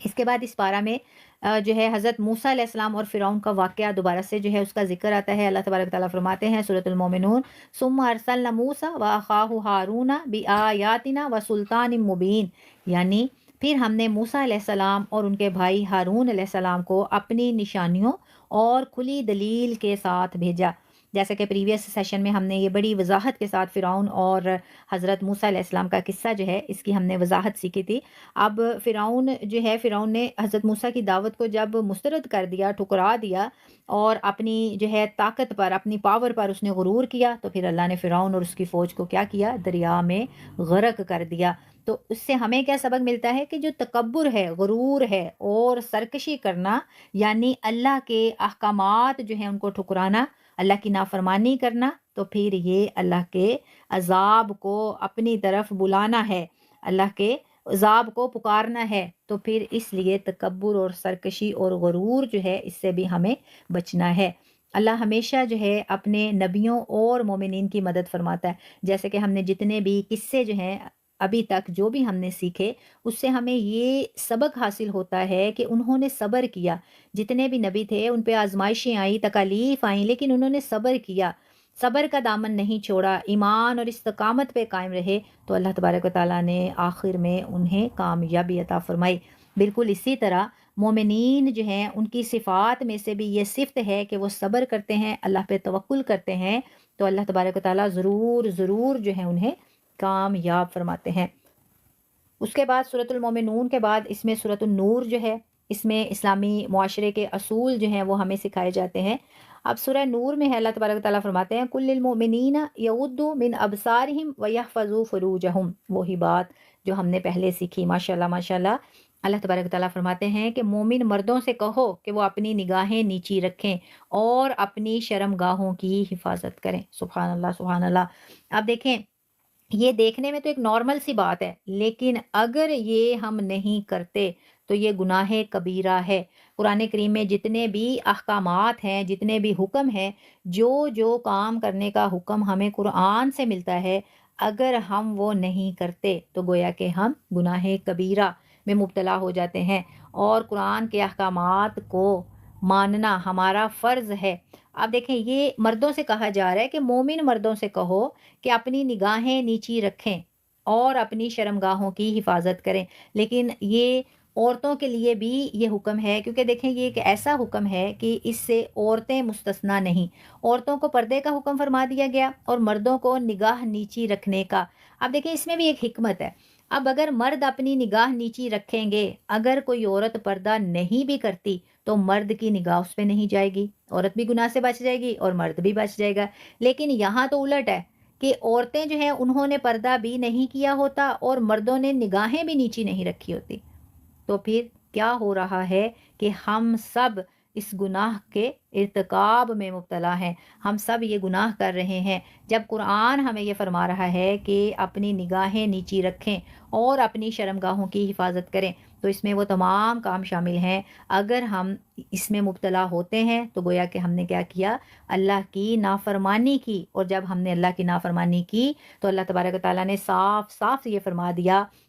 Speaker 1: اس کے بعد اس پارہ میں جو ہے حضرت موسیٰ علیہ السلام اور فرعون کا واقعہ دوبارہ سے جو ہے اس کا ذکر آتا ہے۔ اللہ تبارک تعالیٰ فرماتے ہیں سورۃ المومنون، ثم ارسلنا موسیٰ واخاہ ہارون بآیاتنا وسلطان مبین، یعنی پھر ہم نے موسیٰ علیہ السلام اور ان کے بھائی ہارون علیہ السلام کو اپنی نشانیوں اور کھلی دلیل کے ساتھ بھیجا۔ جیسے کہ پریویس سیشن میں ہم نے یہ بڑی وضاحت کے ساتھ فرعون اور حضرت موسیٰ علیہ السلام کا قصہ جو ہے اس کی ہم نے وضاحت سیکھی تھی۔ اب فرعون جو ہے، فرعون نے حضرت موسیٰ کی دعوت کو جب مسترد کر دیا، ٹھکرا دیا، اور اپنی جو ہے طاقت پر، اپنی پاور پر اس نے غرور کیا، تو پھر اللہ نے فرعون اور اس کی فوج کو کیا کیا؟ دریا میں غرق کر دیا۔ تو اس سے ہمیں کیا سبق ملتا ہے کہ جو تکبر ہے، غرور ہے اور سرکشی کرنا، یعنی اللہ کے احکامات جو ہیں ان کو ٹھکرانا، اللہ کی نافرمانی کرنا، تو پھر یہ اللہ کے عذاب کو اپنی طرف بلانا ہے، اللہ کے عذاب کو پکارنا ہے۔ تو پھر اس لیے تکبر اور سرکشی اور غرور جو ہے اس سے بھی ہمیں بچنا ہے۔ اللہ ہمیشہ جو ہے اپنے نبیوں اور مومنین کی مدد فرماتا ہے۔ جیسے کہ ہم نے جتنے بھی قصے جو ہیں ابھی تک جو بھی ہم نے سیکھے، اس سے ہمیں یہ سبق حاصل ہوتا ہے کہ انہوں نے صبر کیا۔ جتنے بھی نبی تھے ان پہ آزمائشیں آئیں، تکالیف آئیں، لیکن انہوں نے صبر کیا، صبر کا دامن نہیں چھوڑا، ایمان اور استقامت پہ قائم رہے، تو اللہ تبارک و تعالیٰ نے آخر میں انہیں کامیابی عطا فرمائی۔ بالکل اسی طرح مومنین جو ہیں ان کی صفات میں سے بھی یہ صفت ہے کہ وہ صبر کرتے ہیں، اللہ پہ توکل کرتے ہیں، تو اللہ تبارک و تعالیٰ ضرور ضرور جو ہے انہیں کامیاب فرماتے ہیں۔ اس کے بعد سورۃ المومنون کے بعد اس میں سورۃ النور جو ہے، اس میں اسلامی معاشرے کے اصول جو ہیں وہ ہمیں سکھائے جاتے ہیں۔ اب سورہ نور میں ہے، اللہ تبارک و تعالیٰ فرماتے ہیں کل للمؤمنین یغضوا من ابصارہم ویحفظوا فروجہم، وہی بات جو ہم نے پہلے سیکھی۔ ماشاءاللہ ماشاءاللہ، اللہ تبارک و تعالیٰ فرماتے ہیں کہ مومن مردوں سے کہو کہ وہ اپنی نگاہیں نیچی رکھیں اور اپنی شرم گاہوں کی حفاظت کریں۔ سبحان اللہ سبحان اللہ۔ اب دیکھیں، یہ دیکھنے میں تو ایک نارمل سی بات ہے، لیکن اگر یہ ہم نہیں کرتے تو یہ گناہ کبیرہ ہے۔ قرآن کریم میں جتنے بھی احکامات ہیں، جتنے بھی حکم ہیں، جو کام کرنے کا حکم ہمیں قرآن سے ملتا ہے، اگر ہم وہ نہیں کرتے تو گویا کہ ہم گناہ کبیرہ میں مبتلا ہو جاتے ہیں، اور قرآن کے احکامات کو ماننا ہمارا فرض ہے۔ اب دیکھیں، یہ مردوں سے کہا جا رہا ہے کہ مومن مردوں سے کہو کہ اپنی نگاہیں نیچی رکھیں اور اپنی شرمگاہوں کی حفاظت کریں، لیکن یہ عورتوں کے لیے بھی یہ حکم ہے، کیونکہ دیکھیں یہ ایک ایسا حکم ہے کہ اس سے عورتیں مستثنا نہیں۔ عورتوں کو پردے کا حکم فرما دیا گیا اور مردوں کو نگاہ نیچی رکھنے کا۔ اب دیکھیں اس میں بھی ایک حکمت ہے۔ اب اگر مرد اپنی نگاہ نیچی رکھیں گے، اگر کوئی عورت پردہ نہیں بھی کرتی تو مرد کی نگاہ اس پہ نہیں جائے گی، عورت بھی گناہ سے بچ جائے گی اور مرد بھی بچ جائے گا۔ لیکن یہاں تو الٹ ہے کہ عورتیں جو ہیں انہوں نے پردہ بھی نہیں کیا ہوتا اور مردوں نے نگاہیں بھی نیچی نہیں رکھی ہوتی، تو پھر کیا ہو رہا ہے کہ ہم سب اس گناہ کے ارتکاب میں مبتلا ہیں، ہم سب یہ گناہ کر رہے ہیں۔ جب قرآن ہمیں یہ فرما رہا ہے کہ اپنی نگاہیں نیچی رکھیں اور اپنی شرمگاہوں کی حفاظت کریں، تو اس میں وہ تمام کام شامل ہیں۔ اگر ہم اس میں مبتلا ہوتے ہیں تو گویا کہ ہم نے کیا کیا؟ اللہ کی نافرمانی کی، اور جب ہم نے اللہ کی نافرمانی کی تو اللہ تبارک و تعالیٰ نے صاف صاف یہ فرما دیا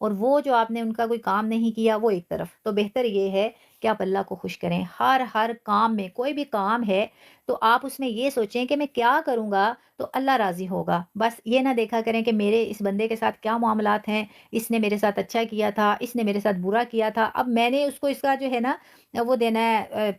Speaker 1: اور وہ جو آپ نے ان کا کوئی کام نہیں کیا وہ ایک طرف. تو بہتر یہ ہے کہ آپ اللہ کو خوش کریں ہر کام میں. کوئی بھی کام ہے تو آپ اس میں یہ سوچیں کہ میں کیا کروں گا تو اللہ راضی ہوگا. بس یہ نہ دیکھا کریں کہ میرے اس بندے کے ساتھ کیا معاملات ہیں، اس نے میرے ساتھ اچھا کیا تھا، اس نے میرے ساتھ برا کیا تھا، اب میں نے اس کو اس کا جو ہے نا وہ دینا ہے،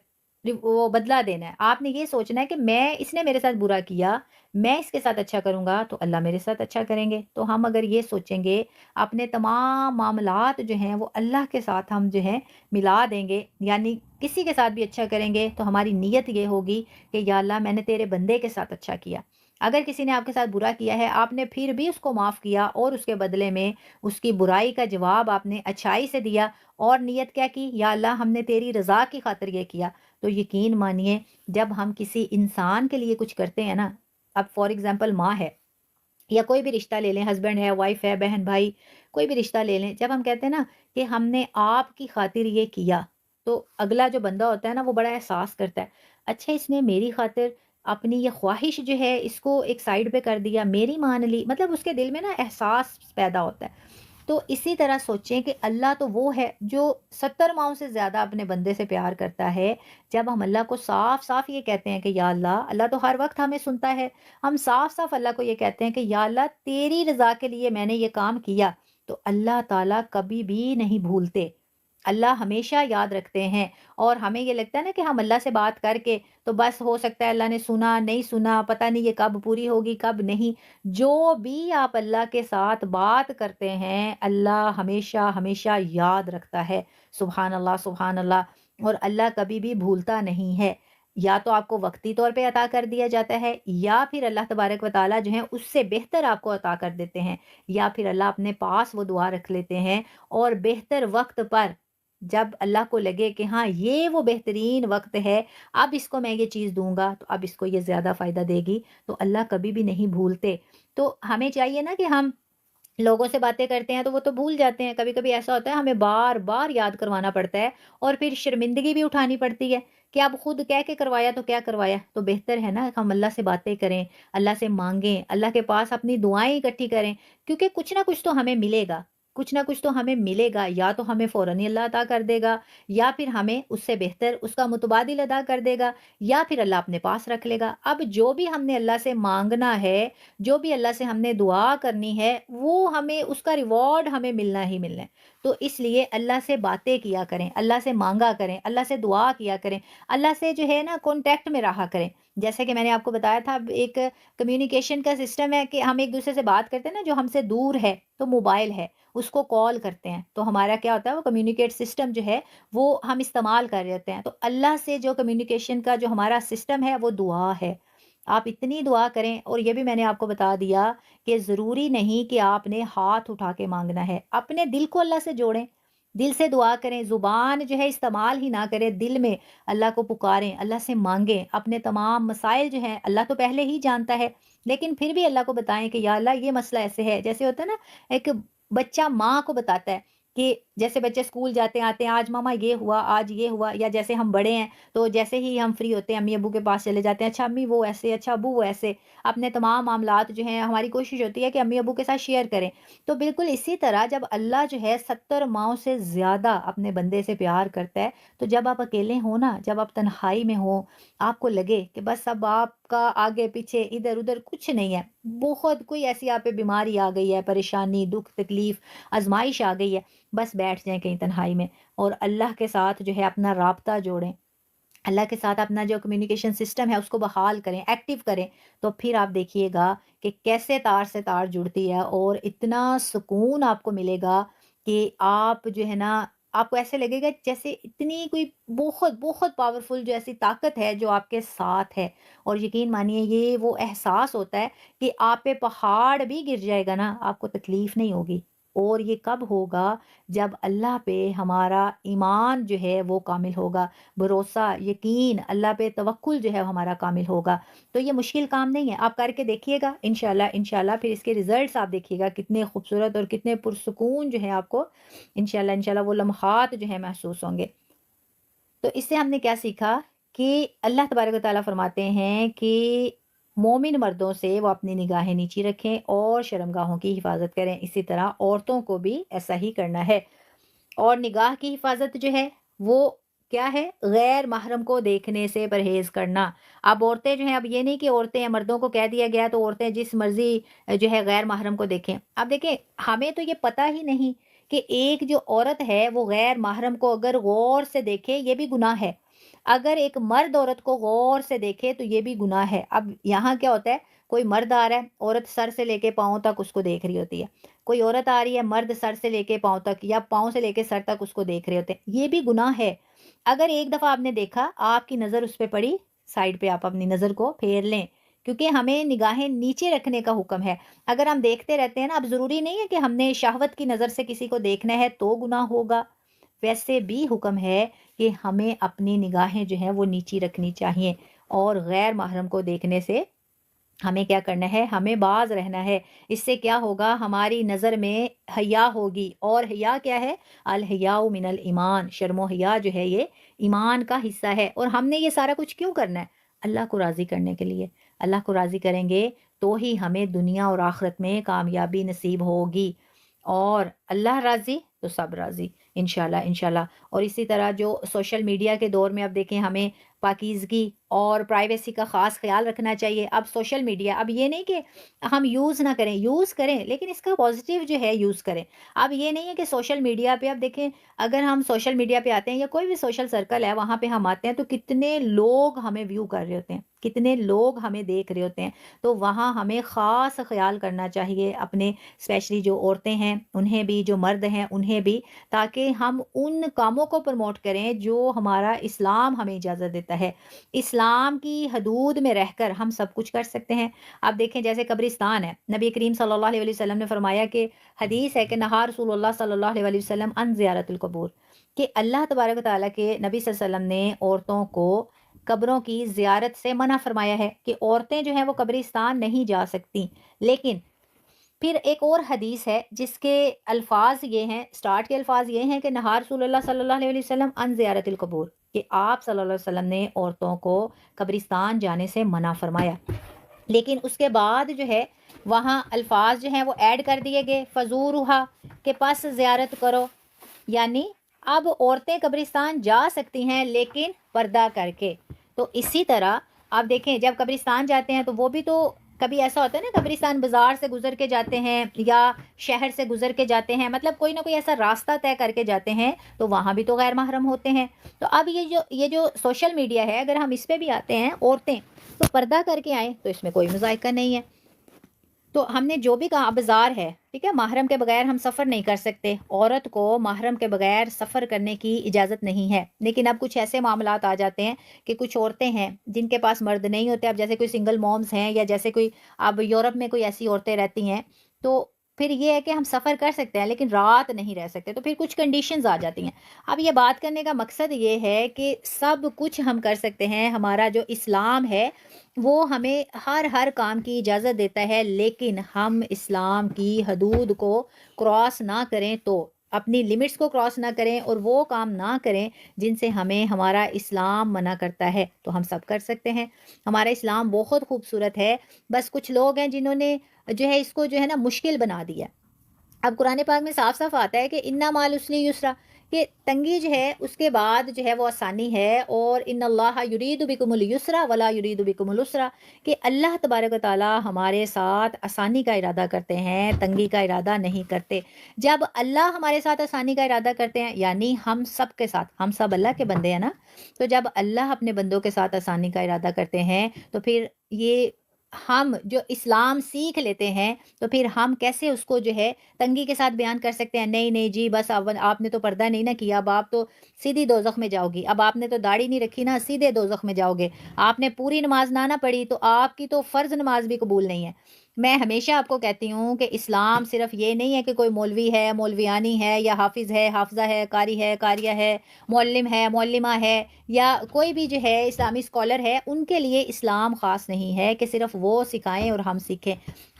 Speaker 1: وہ بدلہ دینا ہے. آپ نے یہ سوچنا ہے کہ اس نے میرے ساتھ برا کیا، میں اس کے ساتھ اچھا کروں گا تو اللہ میرے ساتھ اچھا کریں گے. تو ہم اگر یہ سوچیں گے، اپنے تمام معاملات جو ہیں وہ اللہ کے ساتھ ہم جو ہیں ملا دیں گے، یعنی کسی کے ساتھ بھی اچھا کریں گے تو ہماری نیت یہ ہوگی کہ یا اللہ میں نے تیرے بندے کے ساتھ اچھا کیا. اگر کسی نے آپ کے ساتھ برا کیا ہے، آپ نے پھر بھی اس کو معاف کیا اور اس کے بدلے میں اس کی برائی کا جواب آپ نے اچھائی سے دیا، اور نیت کیا کی، یا اللہ ہم نے تیری رضا کی خاطر یہ کیا، تو یقین مانیے جب ہم کسی انسان کے لیے کچھ کرتے ہیں نا، اب فار ایگزامپل ماں ہے یا کوئی بھی رشتہ لے لیں، ہسبینڈ ہے، وائف ہے، بہن بھائی، کوئی بھی رشتہ لے لیں، جب ہم کہتے ہیں نا کہ ہم نے آپ کی خاطر یہ کیا، تو اگلا جو بندہ ہوتا ہے نا وہ بڑا احساس کرتا ہے، اچھا اس نے میری خاطر اپنی یہ خواہش جو ہے اس کو ایک سائڈ پہ کر دیا، میری مان لی، مطلب اس کے دل میں نا احساس پیدا ہوتا ہے. تو اسی طرح سوچیں کہ اللہ تو وہ ہے جو 70 ماؤں سے زیادہ اپنے بندے سے پیار کرتا ہے. جب ہم اللہ کو صاف صاف یہ کہتے ہیں کہ یا اللہ، اللہ تو ہر وقت ہمیں سنتا ہے، ہم صاف صاف اللہ کو یہ کہتے ہیں کہ یا اللہ تیری رضا کے لیے میں نے یہ کام کیا، تو اللہ تعالیٰ کبھی بھی نہیں بھولتے، اللہ ہمیشہ یاد رکھتے ہیں. اور ہمیں یہ لگتا ہے نا کہ ہم اللہ سے بات کر کے تو بس ہو سکتا ہے اللہ نے سنا نہیں سنا، پتہ نہیں یہ کب پوری ہوگی کب نہیں. جو بھی آپ اللہ کے ساتھ بات کرتے ہیں اللہ ہمیشہ ہمیشہ یاد رکھتا ہے. سبحان اللہ سبحان اللہ. اور اللہ کبھی بھی بھولتا نہیں ہے. یا تو آپ کو وقتی طور پہ عطا کر دیا جاتا ہے، یا پھر اللہ تبارک و تعالیٰ جو ہیں اس سے بہتر آپ کو عطا کر دیتے ہیں، یا پھر اللہ اپنے پاس وہ دعا رکھ لیتے ہیں، اور بہتر وقت پر جب اللہ کو لگے کہ ہاں یہ وہ بہترین وقت ہے، اب اس کو میں یہ چیز دوں گا تو اب اس کو یہ زیادہ فائدہ دے گی، تو اللہ کبھی بھی نہیں بھولتے. تو ہمیں چاہیے نا کہ ہم لوگوں سے باتیں کرتے ہیں تو وہ تو بھول جاتے ہیں، کبھی کبھی ایسا ہوتا ہے ہمیں بار بار یاد کروانا پڑتا ہے، اور پھر شرمندگی بھی اٹھانی پڑتی ہے کہ اب خود کہہ کے کروایا تو کیا کروایا. تو بہتر ہے نا ہم اللہ سے باتیں کریں، اللہ سے مانگیں، اللہ کے پاس اپنی دعائیں اکٹھی کریں، کیونکہ کچھ نہ کچھ تو ہمیں ملے گا، کچھ نہ کچھ تو ہمیں ملے گا. یا تو ہمیں فوراً ہی اللہ عطا کر دے گا، یا پھر ہمیں اس سے بہتر اس کا متبادل ادا کر دے گا، یا پھر اللہ اپنے پاس رکھ لے گا. اب جو بھی ہم نے اللہ سے مانگنا ہے، جو بھی اللہ سے ہم نے دعا کرنی ہے، وہ ہمیں اس کا ریوارڈ ہمیں ملنا ہی ملنا ہے. تو اس لیے اللہ سے باتیں کیا کریں، اللہ سے مانگا کریں، اللہ سے دعا کیا کریں، اللہ سے جو ہے نا کانٹیکٹ میں رہا کریں. جیسے کہ میں نے آپ کو بتایا تھا ایک کمیونیکیشن کا سسٹم ہے کہ ہم ایک دوسرے سے بات کرتے ہیں نا، جو ہم سے دور ہے تو موبائل ہے، اس کو کال کرتے ہیں تو ہمارا کیا ہوتا ہے، وہ کمیونیکیٹ سسٹم جو ہے وہ ہم استعمال کر رہے ہوتے ہیں. تو اللہ سے جو کمیونیکیشن کا جو ہمارا سسٹم ہے وہ دعا ہے. آپ اتنی دعا کریں. اور یہ بھی میں نے آپ کو بتا دیا کہ ضروری نہیں کہ آپ نے ہاتھ اٹھا کے مانگنا ہے، اپنے دل کو اللہ سے جوڑیں، دل سے دعا کریں، زبان جو ہے استعمال ہی نہ کریں، دل میں اللہ کو پکاریں، اللہ سے مانگیں. اپنے تمام مسائل جو ہیں اللہ تو پہلے ہی جانتا ہے، لیکن پھر بھی اللہ کو بتائیں کہ یا اللہ یہ مسئلہ ایسے ہے. جیسے ہوتا ہے نا ایک بچہ ماں کو بتاتا ہے کہ جیسے بچے اسکول جاتے ہیں آتے ہیں، آج ماما یہ ہوا آج یہ ہوا، یا جیسے ہم بڑے ہیں تو جیسے ہی ہم فری ہوتے ہیں امی ابو کے پاس چلے جاتے ہیں، اچھا امی وہ ایسے، اچھا ابو وہ ایسے. اپنے تمام معاملات جو ہیں ہماری کوشش ہوتی ہے کہ امی ابو کے ساتھ شیئر کریں. تو بالکل اسی طرح جب اللہ جو ہے 70 ماؤں سے زیادہ اپنے بندے سے پیار کرتا ہے، تو جب آپ اکیلے ہوں نا، جب آپ تنہائی میں ہوں، آپ کو لگے کہ بس اب آپ کا آگے پیچھے ادھر ادھر کچھ نہیں ہے، بہت کوئی ایسی آپ پہ بیماری آ گئی ہے، پریشانی دکھ تکلیف آزمائش آ گئی ہے، بس بیٹھ جائیں کہیں تنہائی میں اور اللہ کے ساتھ جو ہے اپنا رابطہ جوڑیں، اللہ کے ساتھ اپنا جو کمیونیکیشن سسٹم ہے اس کو بحال کریں، ایکٹیو کریں. تو پھر آپ دیکھیے گا کہ کیسے تار سے تار جڑتی ہے، اور اتنا سکون آپ کو ملے گا کہ آپ جو ہے نا، آپ کو ایسے لگے گا جیسے اتنی کوئی بہت بہت پاورفل جو ایسی طاقت ہے جو آپ کے ساتھ ہے. اور یقین مانیے یہ وہ احساس ہوتا ہے کہ آپ پہ پہاڑ بھی گر جائے گا نا، آپ کو تکلیف نہیں ہوگی. اور یہ کب ہوگا؟ جب اللہ پہ ہمارا ایمان جو ہے وہ کامل ہوگا، بھروسہ یقین اللہ پہ توکل جو ہے وہ ہمارا کامل ہوگا. تو یہ مشکل کام نہیں ہے، آپ کر کے دیکھیے گا انشاءاللہ انشاءاللہ. پھر اس کے ریزلٹس آپ دیکھیے گا کتنے خوبصورت اور کتنے پرسکون جو ہے آپ کو انشاءاللہ انشاءاللہ وہ لمحات جو ہے محسوس ہوں گے. تو اس سے ہم نے کیا سیکھا کہ اللہ تبارک و تعالیٰ فرماتے ہیں کہ مومن مردوں سے وہ اپنی نگاہیں نیچی رکھیں اور شرمگاہوں کی حفاظت کریں. اسی طرح عورتوں کو بھی ایسا ہی کرنا ہے. اور نگاہ کی حفاظت جو ہے وہ کیا ہے؟ غیر محرم کو دیکھنے سے پرہیز کرنا. اب عورتیں جو ہیں، اب یہ نہیں کہ عورتیں مردوں کو کہہ دیا گیا تو عورتیں جس مرضی جو ہے غیر محرم کو دیکھیں. اب دیکھیں، ہمیں تو یہ پتہ ہی نہیں کہ ایک جو عورت ہے وہ غیر محرم کو اگر غور سے دیکھے یہ بھی گناہ ہے. اگر ایک مرد عورت کو غور سے دیکھے تو یہ بھی گناہ ہے. اب یہاں کیا ہوتا ہے، کوئی مرد آ رہا ہے، عورت سر سے لے کے پاؤں تک اس کو دیکھ رہی ہوتی ہے. کوئی عورت آ رہی ہے، مرد سر سے لے کے پاؤں تک یا پاؤں سے لے کے سر تک اس کو دیکھ رہے ہوتے ہیں. یہ بھی گناہ ہے. اگر ایک دفعہ آپ نے دیکھا، آپ کی نظر اس پہ پڑی، سائڈ پہ آپ اپنی نظر کو پھیر لیں، کیونکہ ہمیں نگاہیں نیچے رکھنے کا حکم ہے. اگر ہم دیکھتے رہتے ہیں نا، اب ضروری نہیں ہے کہ ہم نے شہوت کی نظر سے کسی کو دیکھنا ہے تو گناہ ہوگا. ویسے بھی حکم ہے کہ ہمیں اپنی نگاہیں جو ہیں وہ نیچی رکھنی چاہیے، اور غیر محرم کو دیکھنے سے ہمیں کیا کرنا ہے؟ ہمیں باز رہنا ہے. اس سے کیا ہوگا؟ ہماری نظر میں حیا ہوگی. اور حیا کیا ہے؟ الحیاء من الایمان. شرم و حیا جو ہے یہ ایمان کا حصہ ہے. اور ہم نے یہ سارا کچھ کیوں کرنا ہے؟ اللہ کو راضی کرنے کے لیے. اللہ کو راضی کریں گے تو ہی ہمیں دنیا اور آخرت میں کامیابی نصیب ہوگی. اور اللہ راضی تو سب راضی، انشاءاللہ انشاءاللہ. اور اسی طرح جو سوشل میڈیا کے دور میں اب دیکھیں، ہمیں پاکیزگی اور پرائیویسی کا خاص خیال رکھنا چاہیے. اب سوشل میڈیا، اب یہ نہیں کہ ہم یوز نہ کریں، یوز کریں، لیکن اس کا پازیٹیو جو ہے یوز کریں. اب یہ نہیں ہے کہ سوشل میڈیا پہ، اب دیکھیں اگر ہم سوشل میڈیا پہ آتے ہیں یا کوئی بھی سوشل سرکل ہے وہاں پہ ہم آتے ہیں تو کتنے لوگ ہمیں ویو کر رہے ہوتے ہیں، کتنے لوگ ہمیں دیکھ رہے ہوتے ہیں. تو وہاں ہمیں خاص خیال کرنا چاہیے اپنے، اسپیشلی جو عورتیں ہیں انہیں بھی، جو مرد ہیں انہیں بھی، تاکہ ہم ان کاموں کو پروموٹ کریں جو ہمارا اسلام ہمیں اجازت دیتا ہے. اسلام کی حدود میں رہ کر ہم سب کچھ کر سکتے ہیں. اب دیکھیں جیسے قبرستان ہے، نبی کریم صلی اللہ علیہ وسلم نے فرمایا کہ حدیث ہے کہ نہا رسول اللہ صلی اللہ علیہ وسلم ان زیارت القبور، کہ اللہ تبارک و تعالیٰ کے نبی صلی اللہ علیہ وسلم نے عورتوں کو قبروں کی زیارت سے منع فرمایا ہے کہ عورتیں جو ہیں وہ قبرستان نہیں جا سکتی. لیکن پھر ایک اور حدیث ہے جس کے الفاظ یہ ہیں، سٹارٹ کے الفاظ یہ ہیں کہ نہا رسول اللہ صلی اللہ علیہ وسلم ان زیارت القبور، کہ آپ صلی اللہ علیہ وسلم نے عورتوں کو قبرستان جانے سے منع فرمایا. لیکن اس کے بعد جو ہے وہاں الفاظ جو ہیں وہ ایڈ کر دیے گئے، فزورھا، کہ پس زیارت کرو. یعنی اب عورتیں قبرستان جا سکتی ہیں لیکن پردہ کر کے. تو اسی طرح آپ دیکھیں جب قبرستان جاتے ہیں تو وہ بھی تو کبھی ایسا ہوتا ہے نا، قبرستان بازار سے گزر کے جاتے ہیں یا شہر سے گزر کے جاتے ہیں، مطلب کوئی نہ کوئی ایسا راستہ طے کر کے جاتے ہیں، تو وہاں بھی تو غیر محرم ہوتے ہیں. تو اب یہ جو سوشل میڈیا ہے، اگر ہم اس پہ بھی آتے ہیں عورتیں تو پردہ کر کے آئیں تو اس میں کوئی مذائقہ نہیں ہے. تو ہم نے جو بھی کہا، بازار ہے، ٹھیک ہے، محرم کے بغیر ہم سفر نہیں کر سکتے، عورت کو محرم کے بغیر سفر کرنے کی اجازت نہیں ہے. لیکن اب کچھ ایسے معاملات آ جاتے ہیں کہ کچھ عورتیں ہیں جن کے پاس مرد نہیں ہوتے، اب جیسے کوئی سنگل مومز ہیں یا جیسے کوئی اب یورپ میں کوئی ایسی عورتیں رہتی ہیں، تو پھر یہ ہے کہ ہم سفر کر سکتے ہیں لیکن رات نہیں رہ سکتے. تو پھر کچھ کنڈیشنز آ جاتی ہیں. اب یہ بات کرنے کا مقصد یہ ہے کہ سب کچھ ہم کر سکتے ہیں. ہمارا جو اسلام ہے وہ ہمیں ہر کام کی اجازت دیتا ہے، لیکن ہم اسلام کی حدود کو کراس نہ کریں، تو اپنی لمٹس کو کراس نہ کریں اور وہ کام نہ کریں جن سے ہمیں ہمارا اسلام منع کرتا ہے. تو ہم سب کر سکتے ہیں. ہمارا اسلام بہت خوبصورت ہے، بس کچھ لوگ ہیں جنہوں نے جو ہے اس کو جو ہے نا مشکل بنا دیا. اب قرآن پاک میں صاف صاف آتا ہے کہ انا مع العسر یسرا، کہ تنگی جو ہے اس کے بعد جو ہے وہ آسانی ہے. اور ان اللہ یرید بکم الیسر ولا یرید بکم العسر، کہ اللہ تبارک و تعالی ہمارے ساتھ آسانی کا ارادہ کرتے ہیں، تنگی کا ارادہ نہیں کرتے. جب اللہ ہمارے ساتھ آسانی کا ارادہ کرتے ہیں، یعنی ہم سب کے ساتھ، ہم سب اللہ کے بندے ہیں نا، تو جب اللہ اپنے بندوں کے ساتھ آسانی کا ارادہ کرتے ہیں تو پھر یہ ہم جو اسلام سیکھ لیتے ہیں تو پھر ہم کیسے اس کو جو ہے تنگی کے ساتھ بیان کر سکتے ہیں؟ نہیں نہیں جی، بس اب آپ نے تو پردہ نہیں نہ کیا، اب آپ تو سیدھی دوزخ میں جاؤ گی، اب آپ نے تو داڑھی نہیں رکھی نا، سیدھے دوزخ میں جاؤ گے، آپ نے پوری نماز نہ پڑھی تو آپ کی تو فرض نماز بھی قبول نہیں ہے. میں ہمیشہ آپ کو کہتی ہوں کہ اسلام صرف یہ نہیں ہے کہ کوئی مولوی ہے، مولویانی ہے، یا حافظ ہے، حافظہ ہے، قاری ہے، قاریہ ہے، معلم ہے، معلمہ ہے، یا کوئی بھی جو ہے اسلامی اسکالر ہے، ان کے لیے اسلام خاص نہیں ہے کہ صرف وہ سکھائیں اور ہم سیکھیں.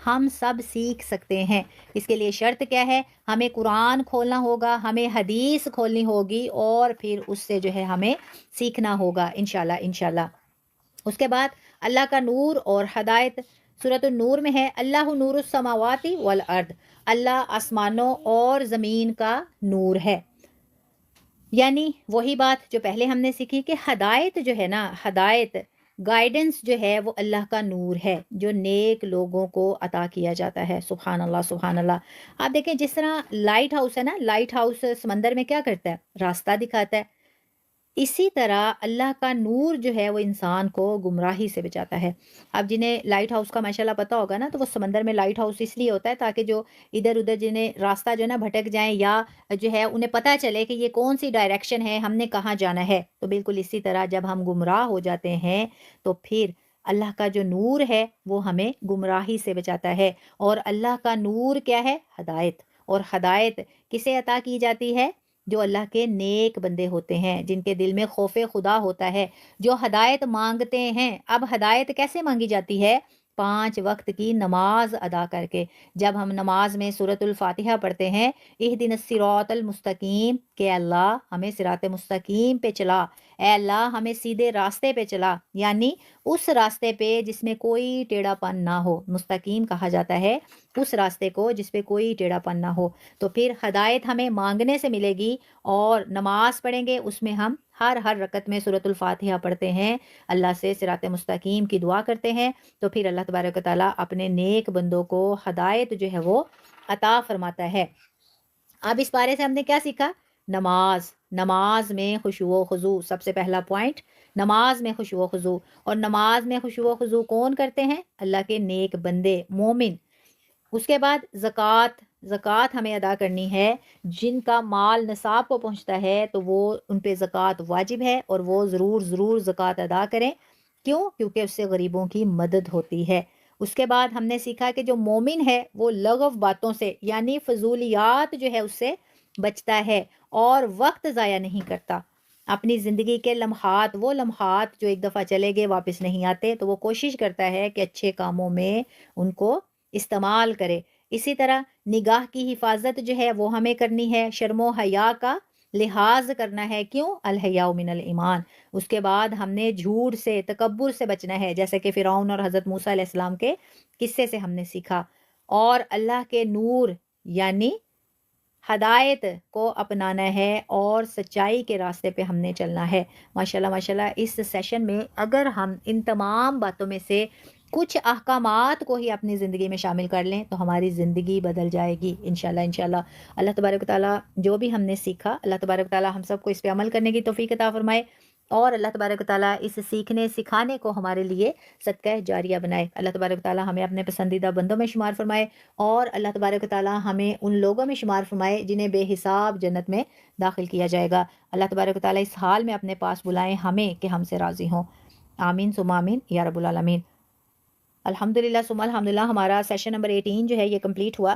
Speaker 1: ہم سب سیکھ سکتے ہیں. اس کے لیے شرط کیا ہے؟ ہمیں قرآن کھولنا ہوگا، ہمیں حدیث کھولنی ہوگی، اور پھر اس سے جو ہے ہمیں سیکھنا ہوگا انشاءاللہ انشاءاللہ. اس کے بعد اللہ کا نور اور ہدایت سورۃ النور میں ہے اللہ نور السماوات والارض، اللہ آسمانوں اور زمین کا نور ہے. یعنی وہی بات جو پہلے ہم نے سیکھی کہ ہدایت جو ہے نا، ہدایت گائیڈنس جو ہے وہ اللہ کا نور ہے جو نیک لوگوں کو عطا کیا جاتا ہے. سبحان اللہ سبحان اللہ. آپ دیکھیں جس طرح لائٹ ہاؤس ہے نا، لائٹ ہاؤس سمندر میں کیا کرتا ہے؟ راستہ دکھاتا ہے. اسی طرح اللہ کا نور جو ہے وہ انسان کو گمراہی سے بچاتا ہے. اب جنہیں لائٹ ہاؤس کا ماشاءاللہ پتہ ہوگا نا، تو وہ سمندر میں لائٹ ہاؤس اس لیے ہوتا ہے تاکہ جو ادھر ادھر جنہیں راستہ جو ہے نا بھٹک جائیں یا جو ہے انہیں پتہ چلے کہ یہ کون سی ڈائریکشن ہے، ہم نے کہاں جانا ہے. تو بالکل اسی طرح جب ہم گمراہ ہو جاتے ہیں تو پھر اللہ کا جو نور ہے وہ ہمیں گمراہی سے بچاتا ہے. اور اللہ کا نور کیا ہے؟ ہدایت. اور ہدایت کسے عطا کی جاتی ہے؟ جو اللہ کے نیک بندے ہوتے ہیں، جن کے دل میں خوف خدا ہوتا ہے، جو ہدایت مانگتے ہیں. اب ہدایت کیسے مانگی جاتی ہے؟ 5 وقت کی نماز ادا کر کے. جب ہم نماز میں سورۃ الفاتحہ پڑھتے ہیں، اہدنا الصراط المستقیم، کہ اللہ ہمیں صراط مستقیم پہ چلا، اے اللہ ہمیں سیدھے راستے پہ چلا، یعنی اس راستے پہ جس میں کوئی ٹیڑھا پن نہ ہو. مستقیم کہا جاتا ہے اس راستے کو جس پہ کوئی ٹیڑھا پن نہ ہو. تو پھر ہدایت ہمیں مانگنے سے ملے گی، اور نماز پڑھیں گے اس میں ہم ہر رکعت میں سورۃ الفاتحہ پڑھتے ہیں، اللہ سے صراط مستقیم کی دعا کرتے ہیں. تو پھر اللہ تبارک و تعالیٰ اپنے نیک بندوں کو ہدایت جو ہے وہ عطا فرماتا ہے. اب اس بارے سے ہم نے کیا سیکھا؟ نماز میں خشوع و خضوع سب سے پہلا پوائنٹ. نماز میں خشوع و خضوع. اور نماز میں خشوع و خضوع کون کرتے ہیں؟ اللہ کے نیک بندے، مومن. اس کے بعد زکوٰۃ ہمیں ادا کرنی ہے. جن کا مال نصاب کو پہنچتا ہے تو وہ ان پہ زکوٰۃ واجب ہے، اور وہ ضرور زکوٰۃ ادا کریں. کیوں؟ کیونکہ اس سے غریبوں کی مدد ہوتی ہے. اس کے بعد ہم نے سیکھا کہ جو مومن ہے وہ لغو باتوں سے یعنی فضولیات جو ہے اس سے بچتا ہے، اور وقت ضائع نہیں کرتا. اپنی زندگی کے لمحات، وہ لمحات جو ایک دفعہ چلے گئے واپس نہیں آتے، تو وہ کوشش کرتا ہے کہ اچھے کاموں میں ان کو استعمال کرے. اسی طرح نگاہ کی حفاظت جو ہے وہ ہمیں کرنی ہے، شرم و حیا کا لحاظ کرنا ہے. کیوں؟ الحیاء من الایمان. اس کے بعد ہم نے جھوٹ سے، تکبر سے بچنا ہے، جیسے کہ فرعون اور حضرت موسیٰ علیہ السلام کے قصے سے ہم نے سیکھا. اور اللہ کے نور یعنی ہدایت کو اپنانا ہے، اور سچائی کے راستے پہ ہم نے چلنا ہے. ماشاءاللہ اس سیشن میں اگر ہم ان تمام باتوں میں سے کچھ احکامات کو ہی اپنی زندگی میں شامل کر لیں تو ہماری زندگی بدل جائے گی انشاءاللہ. اللہ تبارک و تعالیٰ جو بھی ہم نے سیکھا، اللہ تبارک و تعالیٰ ہم سب کو اس پہ عمل کرنے کی توفیق عطا فرمائے، اور اللہ تبارک و تعالیٰ اس سیکھنے سکھانے کو ہمارے لیے صدقہ جاریہ بنائے. اللہ تبارک و تعالیٰ ہمیں اپنے پسندیدہ بندوں میں شمار فرمائے، اور اللہ تبارک و تعالیٰ ہمیں ان لوگوں میں شمار فرمائے جنہیں بے حساب جنت میں داخل کیا جائے گا. اللہ تبارک و تعالیٰ اس حال میں اپنے پاس بلائیں ہمیں کہ ہم سے راضی ہوں. آمین ثم آمین یا رب العالمین. الحمدللہ ثم الحمدللہ. ہمارا سیشن نمبر 18 جو ہے یہ کمپلیٹ ہوا.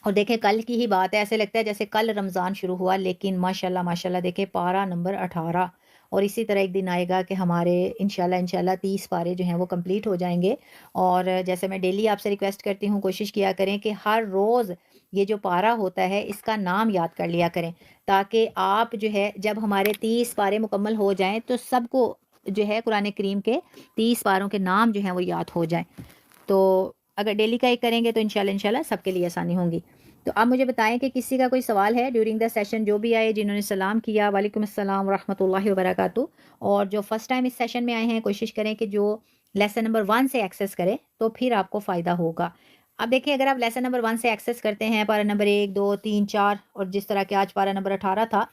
Speaker 1: اور دیکھیں کل کی ہی بات ہے، ایسے لگتا ہے جیسے کل رمضان شروع ہوا، لیکن ماشاءاللہ دیکھیں پارہ نمبر 18. اور اسی طرح ایک دن آئے گا کہ ہمارے انشاءاللہ 30 پارے جو ہیں وہ کمپلیٹ ہو جائیں گے. اور جیسے میں ڈیلی آپ سے ریکویسٹ کرتی ہوں، کوشش کیا کریں کہ ہر روز یہ جو پارہ ہوتا ہے اس کا نام یاد کر لیا کریں، تاکہ آپ جو ہے جب ہمارے 30 پارے مکمل ہو جائیں تو سب کو جو ہے قرآن کریم کے 30 پاروں کے نام جو ہیں وہ یاد ہو جائیں. تو اگر ڈیلی کا ایک کریں گے تو انشاءاللہ سب کے لیے آسانی ہوں گی. تو آپ مجھے بتائیں کہ کسی کا کوئی سوال ہے ڈیورنگ دا سیشن. جو بھی آئے جنہوں نے سلام کیا، وعلیکم السلام ورحمۃ اللہ وبرکاتہ. اور جو فرسٹ ٹائم اس سیشن میں آئے ہیں، کوشش کریں کہ جو لیسن نمبر 1 سے ایکسیس کریں تو پھر آپ کو فائدہ ہوگا. اب دیکھیں اگر آپ لیسن نمبر 1 سے ایکسیس کرتے ہیں، پارہ نمبر 1 2 3 4، اور جس طرح کہ آج پارہ نمبر 18 تھا،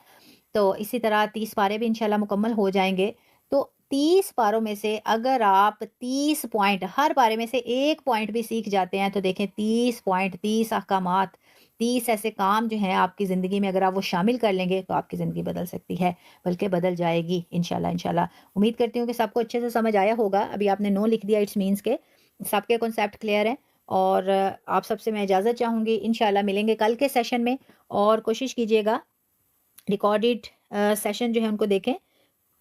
Speaker 1: تو اسی طرح 30 پارے بھی انشاءاللہ مکمل ہو جائیں گے. تو 30 پاروں میں سے اگر آپ 30 پوائنٹ، ہر پارے میں سے ایک پوائنٹ بھی سیکھ جاتے ہیں، تو دیکھیں 30 پوائنٹ، 30 احکامات، 30 ایسے کام جو ہیں آپ کی زندگی میں اگر آپ وہ شامل کر لیں گے تو آپ کی زندگی بدل سکتی ہے، بلکہ بدل جائے گی انشاءاللہ. امید کرتی ہوں کہ سب کو اچھے سے سمجھ آیا ہوگا. ابھی آپ نے 9 لکھ دیا، اٹس مینس کہ سب کے کنسیپٹ کلیئر ہیں. اور آپ سب سے میں اجازت چاہوں گی، انشاءاللہ ملیں گے کل کے سیشن میں. اور کوشش کیجیے گا ریکارڈڈ سیشن جو ہے ان کو دیکھیں،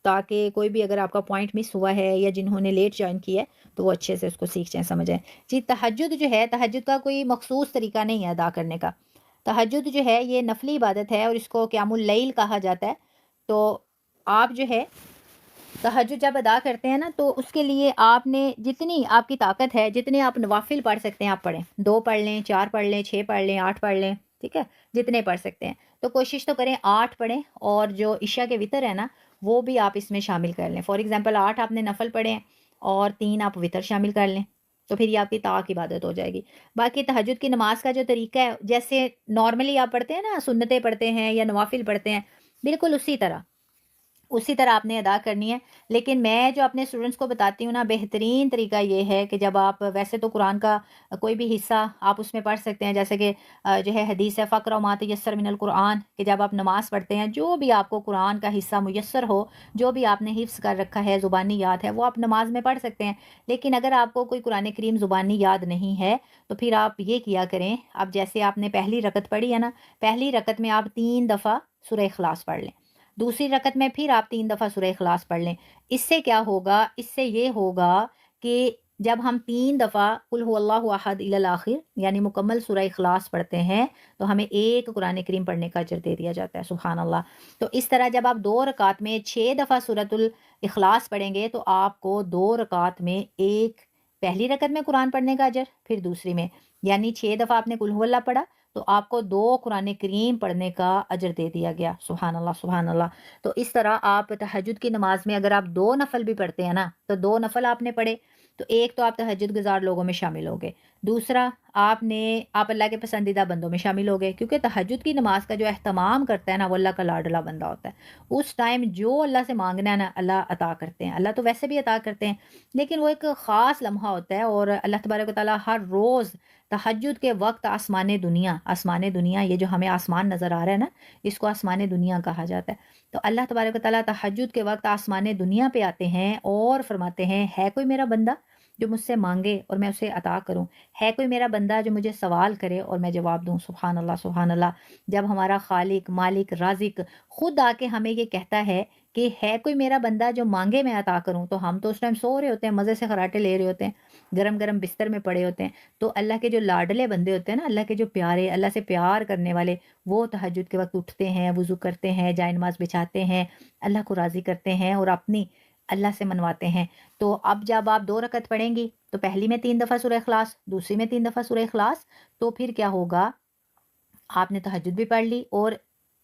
Speaker 1: تاکہ کوئی بھی اگر آپ کا پوائنٹ مس ہوا ہے یا جنہوں نے لیٹ جوائن کیا ہے تو وہ اچھے سے اس کو سیکھ جائیں، سمجھیں. جی تہجد جو ہے، تہجد کا کوئی مخصوص طریقہ نہیں ہے ادا کرنے کا. تہجد جو ہے یہ نفلی عبادت ہے، اور اس کو قیام اللیل کہا جاتا ہے. تو آپ جو ہے تہجد جب ادا کرتے ہیں نا تو اس کے لیے آپ نے جتنی آپ کی طاقت ہے، جتنے آپ نوافل پڑھ سکتے ہیں آپ پڑھیں، 2 پڑھ لیں، 4 پڑھ لیں، 6 پڑھ لیں، 8 پڑھ لیں، ٹھیک ہے، جتنے پڑھ سکتے ہیں تو کوشش تو کریں 8 پڑھیں، اور جو عشاء کے وتر ہے نا وہ بھی آپ اس میں شامل کر لیں. فار ایگزامپل 8 آپ نے نفل پڑھے ہیں اور 3 آپ وتر شامل کر لیں، تو پھر یہ آپ کی طاق عبادت ہو جائے گی. باقی تہجد کی نماز کا جو طریقہ ہے، جیسے نارملی آپ پڑھتے ہیں نا، سنتیں پڑھتے ہیں یا نوافل پڑھتے ہیں، بالکل اسی طرح آپ نے ادا کرنی ہے. لیکن میں جو اپنے اسٹوڈنٹس کو بتاتی ہوں نا، بہترین طریقہ یہ ہے کہ جب آپ ویسے تو قرآن کا کوئی بھی حصہ آپ اس میں پڑھ سکتے ہیں، جیسے کہ جو ہے حدیث ہے فقرا ما تیسر من القرآن، کہ جب آپ نماز پڑھتے ہیں جو بھی آپ کو قرآن کا حصہ میسر ہو، جو بھی آپ نے حفظ کر رکھا ہے، زبانی یاد ہے، وہ آپ نماز میں پڑھ سکتے ہیں. لیکن اگر آپ کو کوئی قرآن کریم زبانی یاد نہیں ہے تو پھر آپ یہ کیا کریں، اب جیسے آپ نے پہلی رکعت پڑھی ہے نا، پہلی رکعت میں آپ 3 دفعہ سورہ اخلاص پڑھ لیں، دوسری رکعت میں پھر آپ 3 دفعہ سورہ اخلاص پڑھ لیں. اس سے کیا ہوگا، اس سے یہ ہوگا کہ جب ہم 3 دفعہ قل هو اللہ احد الی الآخر یعنی مکمل سورہ اخلاص پڑھتے ہیں تو ہمیں ایک قرآن کریم پڑھنے کا اجر دے دیا جاتا ہے. سبحان اللہ. تو اس طرح جب آپ 2 رکعت میں 6 دفعہ سورۃ الاخلاص پڑھیں گے تو آپ کو 2 رکعت میں ایک پہلی رکعت میں قرآن پڑھنے کا اجر، پھر دوسری میں یعنی 6 دفعہ آپ نے قل هو اللہ پڑھا تو آپ کو 2 قرآن کریم پڑھنے کا اجر دے دیا گیا. سبحان اللہ سبحان اللہ. تو اس طرح آپ تہجد کی نماز میں اگر آپ 2 نفل بھی پڑھتے ہیں نا، تو 2 نفل آپ نے پڑھے تو ایک تو آپ تہجد گزار لوگوں میں شامل ہو گئے، دوسرا آپ اللہ کے پسندیدہ بندوں میں شامل ہو گئے، کیونکہ تہجد کی نماز کا جو اہتمام کرتا ہے نا وہ اللہ کا لاڈلا بندہ ہوتا ہے. اس ٹائم جو اللہ سے مانگنا ہے نا اللہ عطا کرتے ہیں. اللہ تو ویسے بھی عطا کرتے ہیں، لیکن وہ ایک خاص لمحہ ہوتا ہے. اور اللہ تبارک و تعالیٰ ہر روز تہجد کے وقت آسمان دنیا یہ جو ہمیں آسمان نظر آ رہا ہے نا، اس کو آسمان دنیا کہا جاتا ہے. تو اللہ تبارک و تعالیٰ تہجد کے وقت آسمان دنیا پہ آتے ہیں اور فرماتے ہیں ہے کوئی میرا بندہ جو مجھ سے مانگے اور میں اسے عطا کروں، ہے کوئی میرا بندہ جو مجھے سوال کرے اور میں جواب دوں. سبحان اللہ سبحان اللہ. جب ہمارا خالق مالک رازق خود آ کے ہمیں یہ کہتا ہے کہ ہے کوئی میرا بندہ جو مانگے میں عطا کروں، تو ہم تو اس ٹائم سو رہے ہوتے ہیں، مزے سے خراٹے لے رہے ہوتے ہیں، گرم گرم بستر میں پڑے ہوتے ہیں. تو اللہ کے جو لاڈلے بندے ہوتے ہیں نا، اللہ کے جو پیارے، اللہ سے پیار کرنے والے، وہ تہجد کے وقت اٹھتے ہیں، وضو کرتے ہیں، جائے نماز بچھاتے ہیں، اللہ کو راضی کرتے ہیں اور اپنی اللہ سے منواتے ہیں. تو اب جب آپ 2 رکعت پڑھیں گی تو پہلی میں 3 دفعہ سورہ اخلاص، دوسری میں 3 دفعہ سورہ اخلاص، تو پھر کیا ہوگا، آپ نے تہجد بھی پڑھ لی اور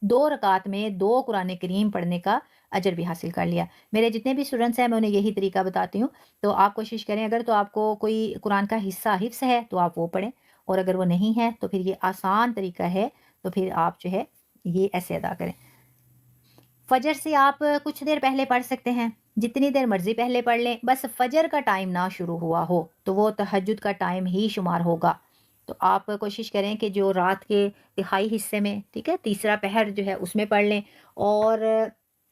Speaker 1: 2 رکعت میں 2 قرآن کریم پڑھنے کا اجر بھی حاصل کر لیا. میرے جتنے بھی اسٹوڈنٹس ہیں میں انہیں یہی طریقہ بتاتی ہوں. تو آپ کوشش کریں، اگر تو آپ کو کوئی قرآن کا حصہ حفظ ہے تو آپ وہ پڑھیں، اور اگر وہ نہیں ہے تو پھر یہ آسان طریقہ ہے، تو پھر آپ جو ہے یہ ایسے ادا کریں. فجر سے آپ کچھ دیر پہلے پڑھ سکتے ہیں، جتنی دیر مرضی پہلے پڑھ لیں، بس فجر کا ٹائم نہ شروع ہوا ہو تو وہ تہجد کا ٹائم ہی شمار ہوگا. تو آپ کوشش کریں کہ جو رات کے تہائی حصے میں، ٹھیک ہے، تیسرا پہر جو ہے اس میں پڑھ لیں، اور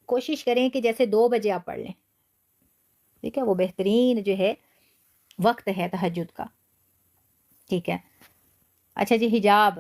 Speaker 1: کوشش کریں کہ جیسے 2 بجے آپ پڑھ لیں، ٹھیک ہے، وہ بہترین جو ہے وقت ہے تہجد کا. ٹھیک ہے. اچھا جی، حجاب،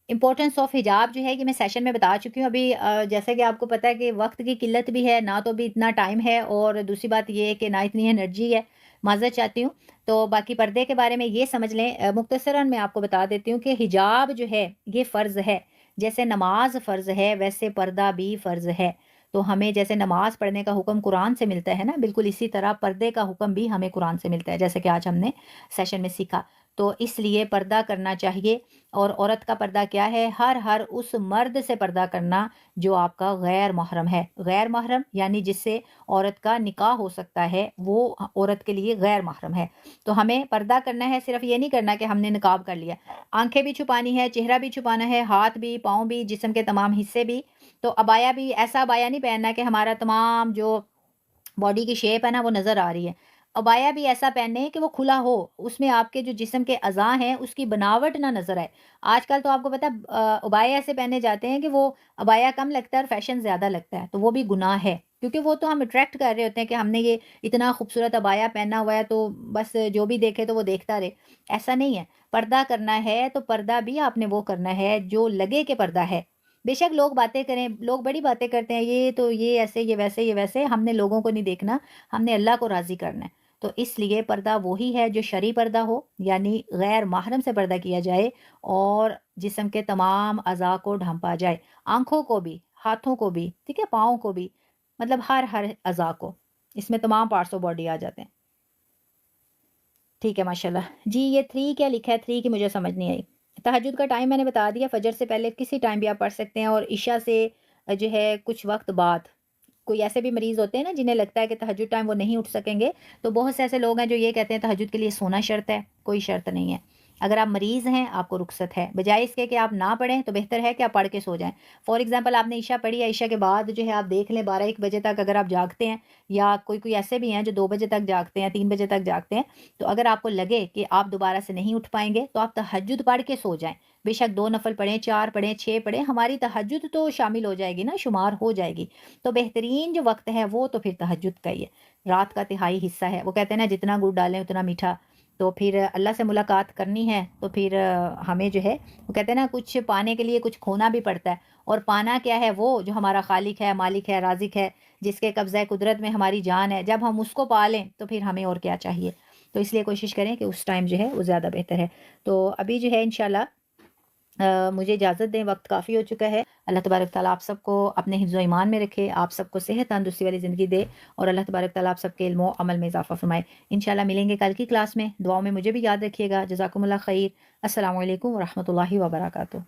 Speaker 1: امپورٹنس آف حجاب جو ہے یہ میں سیشن میں بتا چکی ہوں ابھی. جیسے کہ آپ کو پتہ ہے کہ وقت کی قلت بھی ہے، نہ تو بھی اتنا ٹائم ہے، اور دوسری بات یہ ہے کہ نہ اتنی انرجی ہے. معذرت چاہتی ہوں. تو باقی پردے کے بارے میں یہ سمجھ لیں، مختصراً میں آپ کو بتا دیتی ہوں کہ حجاب جو ہے یہ فرض ہے. جیسے نماز فرض ہے ویسے پردہ بھی فرض ہے. تو ہمیں جیسے نماز پڑھنے کا حکم قرآن سے ملتا ہے نا، بالکل اسی طرح پردے کا حکم بھی ہمیں قرآن سے ملتا ہے، جیسے کہ آج ہم نے سیشن میں سیکھا. تو اس لیے پردہ کرنا چاہیے. اور عورت کا پردہ کیا ہے؟ ہر اس مرد سے پردہ کرنا جو آپ کا غیر محرم ہے. غیر محرم یعنی جس سے عورت کا نکاح ہو سکتا ہے، وہ عورت کے لیے غیر محرم ہے. تو ہمیں پردہ کرنا ہے، صرف یہ نہیں کرنا کہ ہم نے نقاب کر لیا، آنکھیں بھی چھپانی ہے، چہرہ بھی چھپانا ہے، ہاتھ بھی، پاؤں بھی، جسم کے تمام حصے بھی. تو ابایا بھی ایسا ابایا نہیں پہننا کہ ہمارا تمام جو باڈی کی شیپ ہے نا وہ نظر آ رہی ہے. ابایا بھی ایسا پہنے کہ وہ کھلا ہو، اس میں آپ کے جو جسم کے اعضاء ہیں اس کی بناوٹ نہ نظر آئے. آج کل تو آپ کو پتہ ہے ابایا ایسے پہنے جاتے ہیں کہ وہ ابایا کم لگتا ہے اور فیشن زیادہ لگتا ہے، تو وہ بھی گناہ ہے، کیونکہ وہ تو ہم اٹریکٹ کر رہے ہوتے ہیں کہ ہم نے یہ اتنا خوبصورت ابایا پہنا ہوا ہے تو بس جو بھی دیکھے تو وہ دیکھتا رہے. ایسا نہیں ہے. پردہ کرنا ہے تو پردہ بھی آپ نے وہ کرنا ہے جو لگے کہ پردہ ہے. بے شک لوگ باتیں کریں، لوگ بڑی باتیں کرتے ہیں، یہ تو یہ ایسے، یہ ویسے، یہ ویسے. ہم نے لوگوں کو نہیں دیکھنا، ہم نے اللہ کو راضی کرنا ہے. تو اس لیے پردہ وہی ہے جو شرعی پردہ ہو، یعنی غیر محرم سے پردہ کیا جائے اور جسم کے تمام اعضاء کو ڈھانپا جائے، آنکھوں کو بھی، ہاتھوں کو بھی، ٹھیک ہے، پاؤں کو بھی، مطلب ہر اعضاء کو. اس میں تمام پارٹس آف باڈی آ جاتے ہیں. ٹھیک ہے ماشاءاللہ. جی یہ 3 کیا لکھا ہے؟ 3 کی مجھے سمجھ نہیں آئی. تہجد کا ٹائم میں نے بتا دیا، فجر سے پہلے کسی ٹائم بھی آپ پڑھ سکتے ہیں، اور عشاء سے جو ہے کچھ وقت بعد. کوئی ایسے بھی مریض ہوتے ہیں نا جنہیں لگتا ہے کہ تہجد ٹائم وہ نہیں اٹھ سکیں گے، تو بہت سے ایسے لوگ ہیں جو یہ کہتے ہیں تہجد کے لیے سونا شرط ہے. کوئی شرط نہیں ہے. اگر آپ مریض ہیں آپ کو رخصت ہے، بجائے اس کے کہ آپ نہ پڑھیں تو بہتر ہے کہ آپ پڑھ کے سو جائیں. فار ایگزامپل آپ نے عشاء پڑھی ہے، عشاء کے بعد جو ہے آپ دیکھ لیں 12-1 بجے تک اگر آپ جاگتے ہیں، یا کوئی ایسے بھی ہیں جو 2 بجے تک جاگتے ہیں، 3 بجے تک جاگتے ہیں، تو اگر آپ کو لگے کہ آپ دوبارہ سے نہیں اٹھ پائیں گے تو آپ تہجد پڑھ کے سو جائیں. بے شک 2 نفل پڑھیں، 4 پڑھیں، 6 پڑھیں، ہماری تہجد تو شامل ہو جائے گی نا، شمار ہو جائے گی. تو بہترین جو وقت ہے وہ تو پھر تہجد کا ہی ہے، رات کا تہائی حصہ ہے. وہ کہتے ہیں نا جتنا گڑ ڈالیں اتنا میٹھا. تو پھر اللہ سے ملاقات کرنی ہے تو پھر ہمیں جو ہے وہ کہتے ہیں نا کچھ پانے کے لیے کچھ کھونا بھی پڑتا ہے. اور پانا کیا ہے؟ وہ جو ہمارا خالق ہے، مالک ہے، رازق ہے، جس کے قبضہ قدرت میں ہماری جان ہے. جب ہم اس کو پا لیں تو پھر ہمیں اور کیا چاہیے. تو اس لیے کوشش کریں کہ اس ٹائم جو ہے وہ زیادہ بہتر ہے. تو ابھی جو ہے انشاءاللہ مجھے اجازت دیں، وقت کافی ہو چکا ہے. اللہ تبارک تعالیٰ آپ سب کو اپنے حفظ و ایمان میں رکھے، آپ سب کو صحت تندرستی والی زندگی دے، اور اللہ تبارک تعالیٰ آپ سب کے علم و عمل میں اضافہ فرمائے. انشاءاللہ ملیں گے کل کی کلاس میں. دعاؤں میں مجھے بھی یاد رکھیے گا. جزاکم اللہ خیر. السلام علیکم ورحمۃ اللہ وبرکاتہ.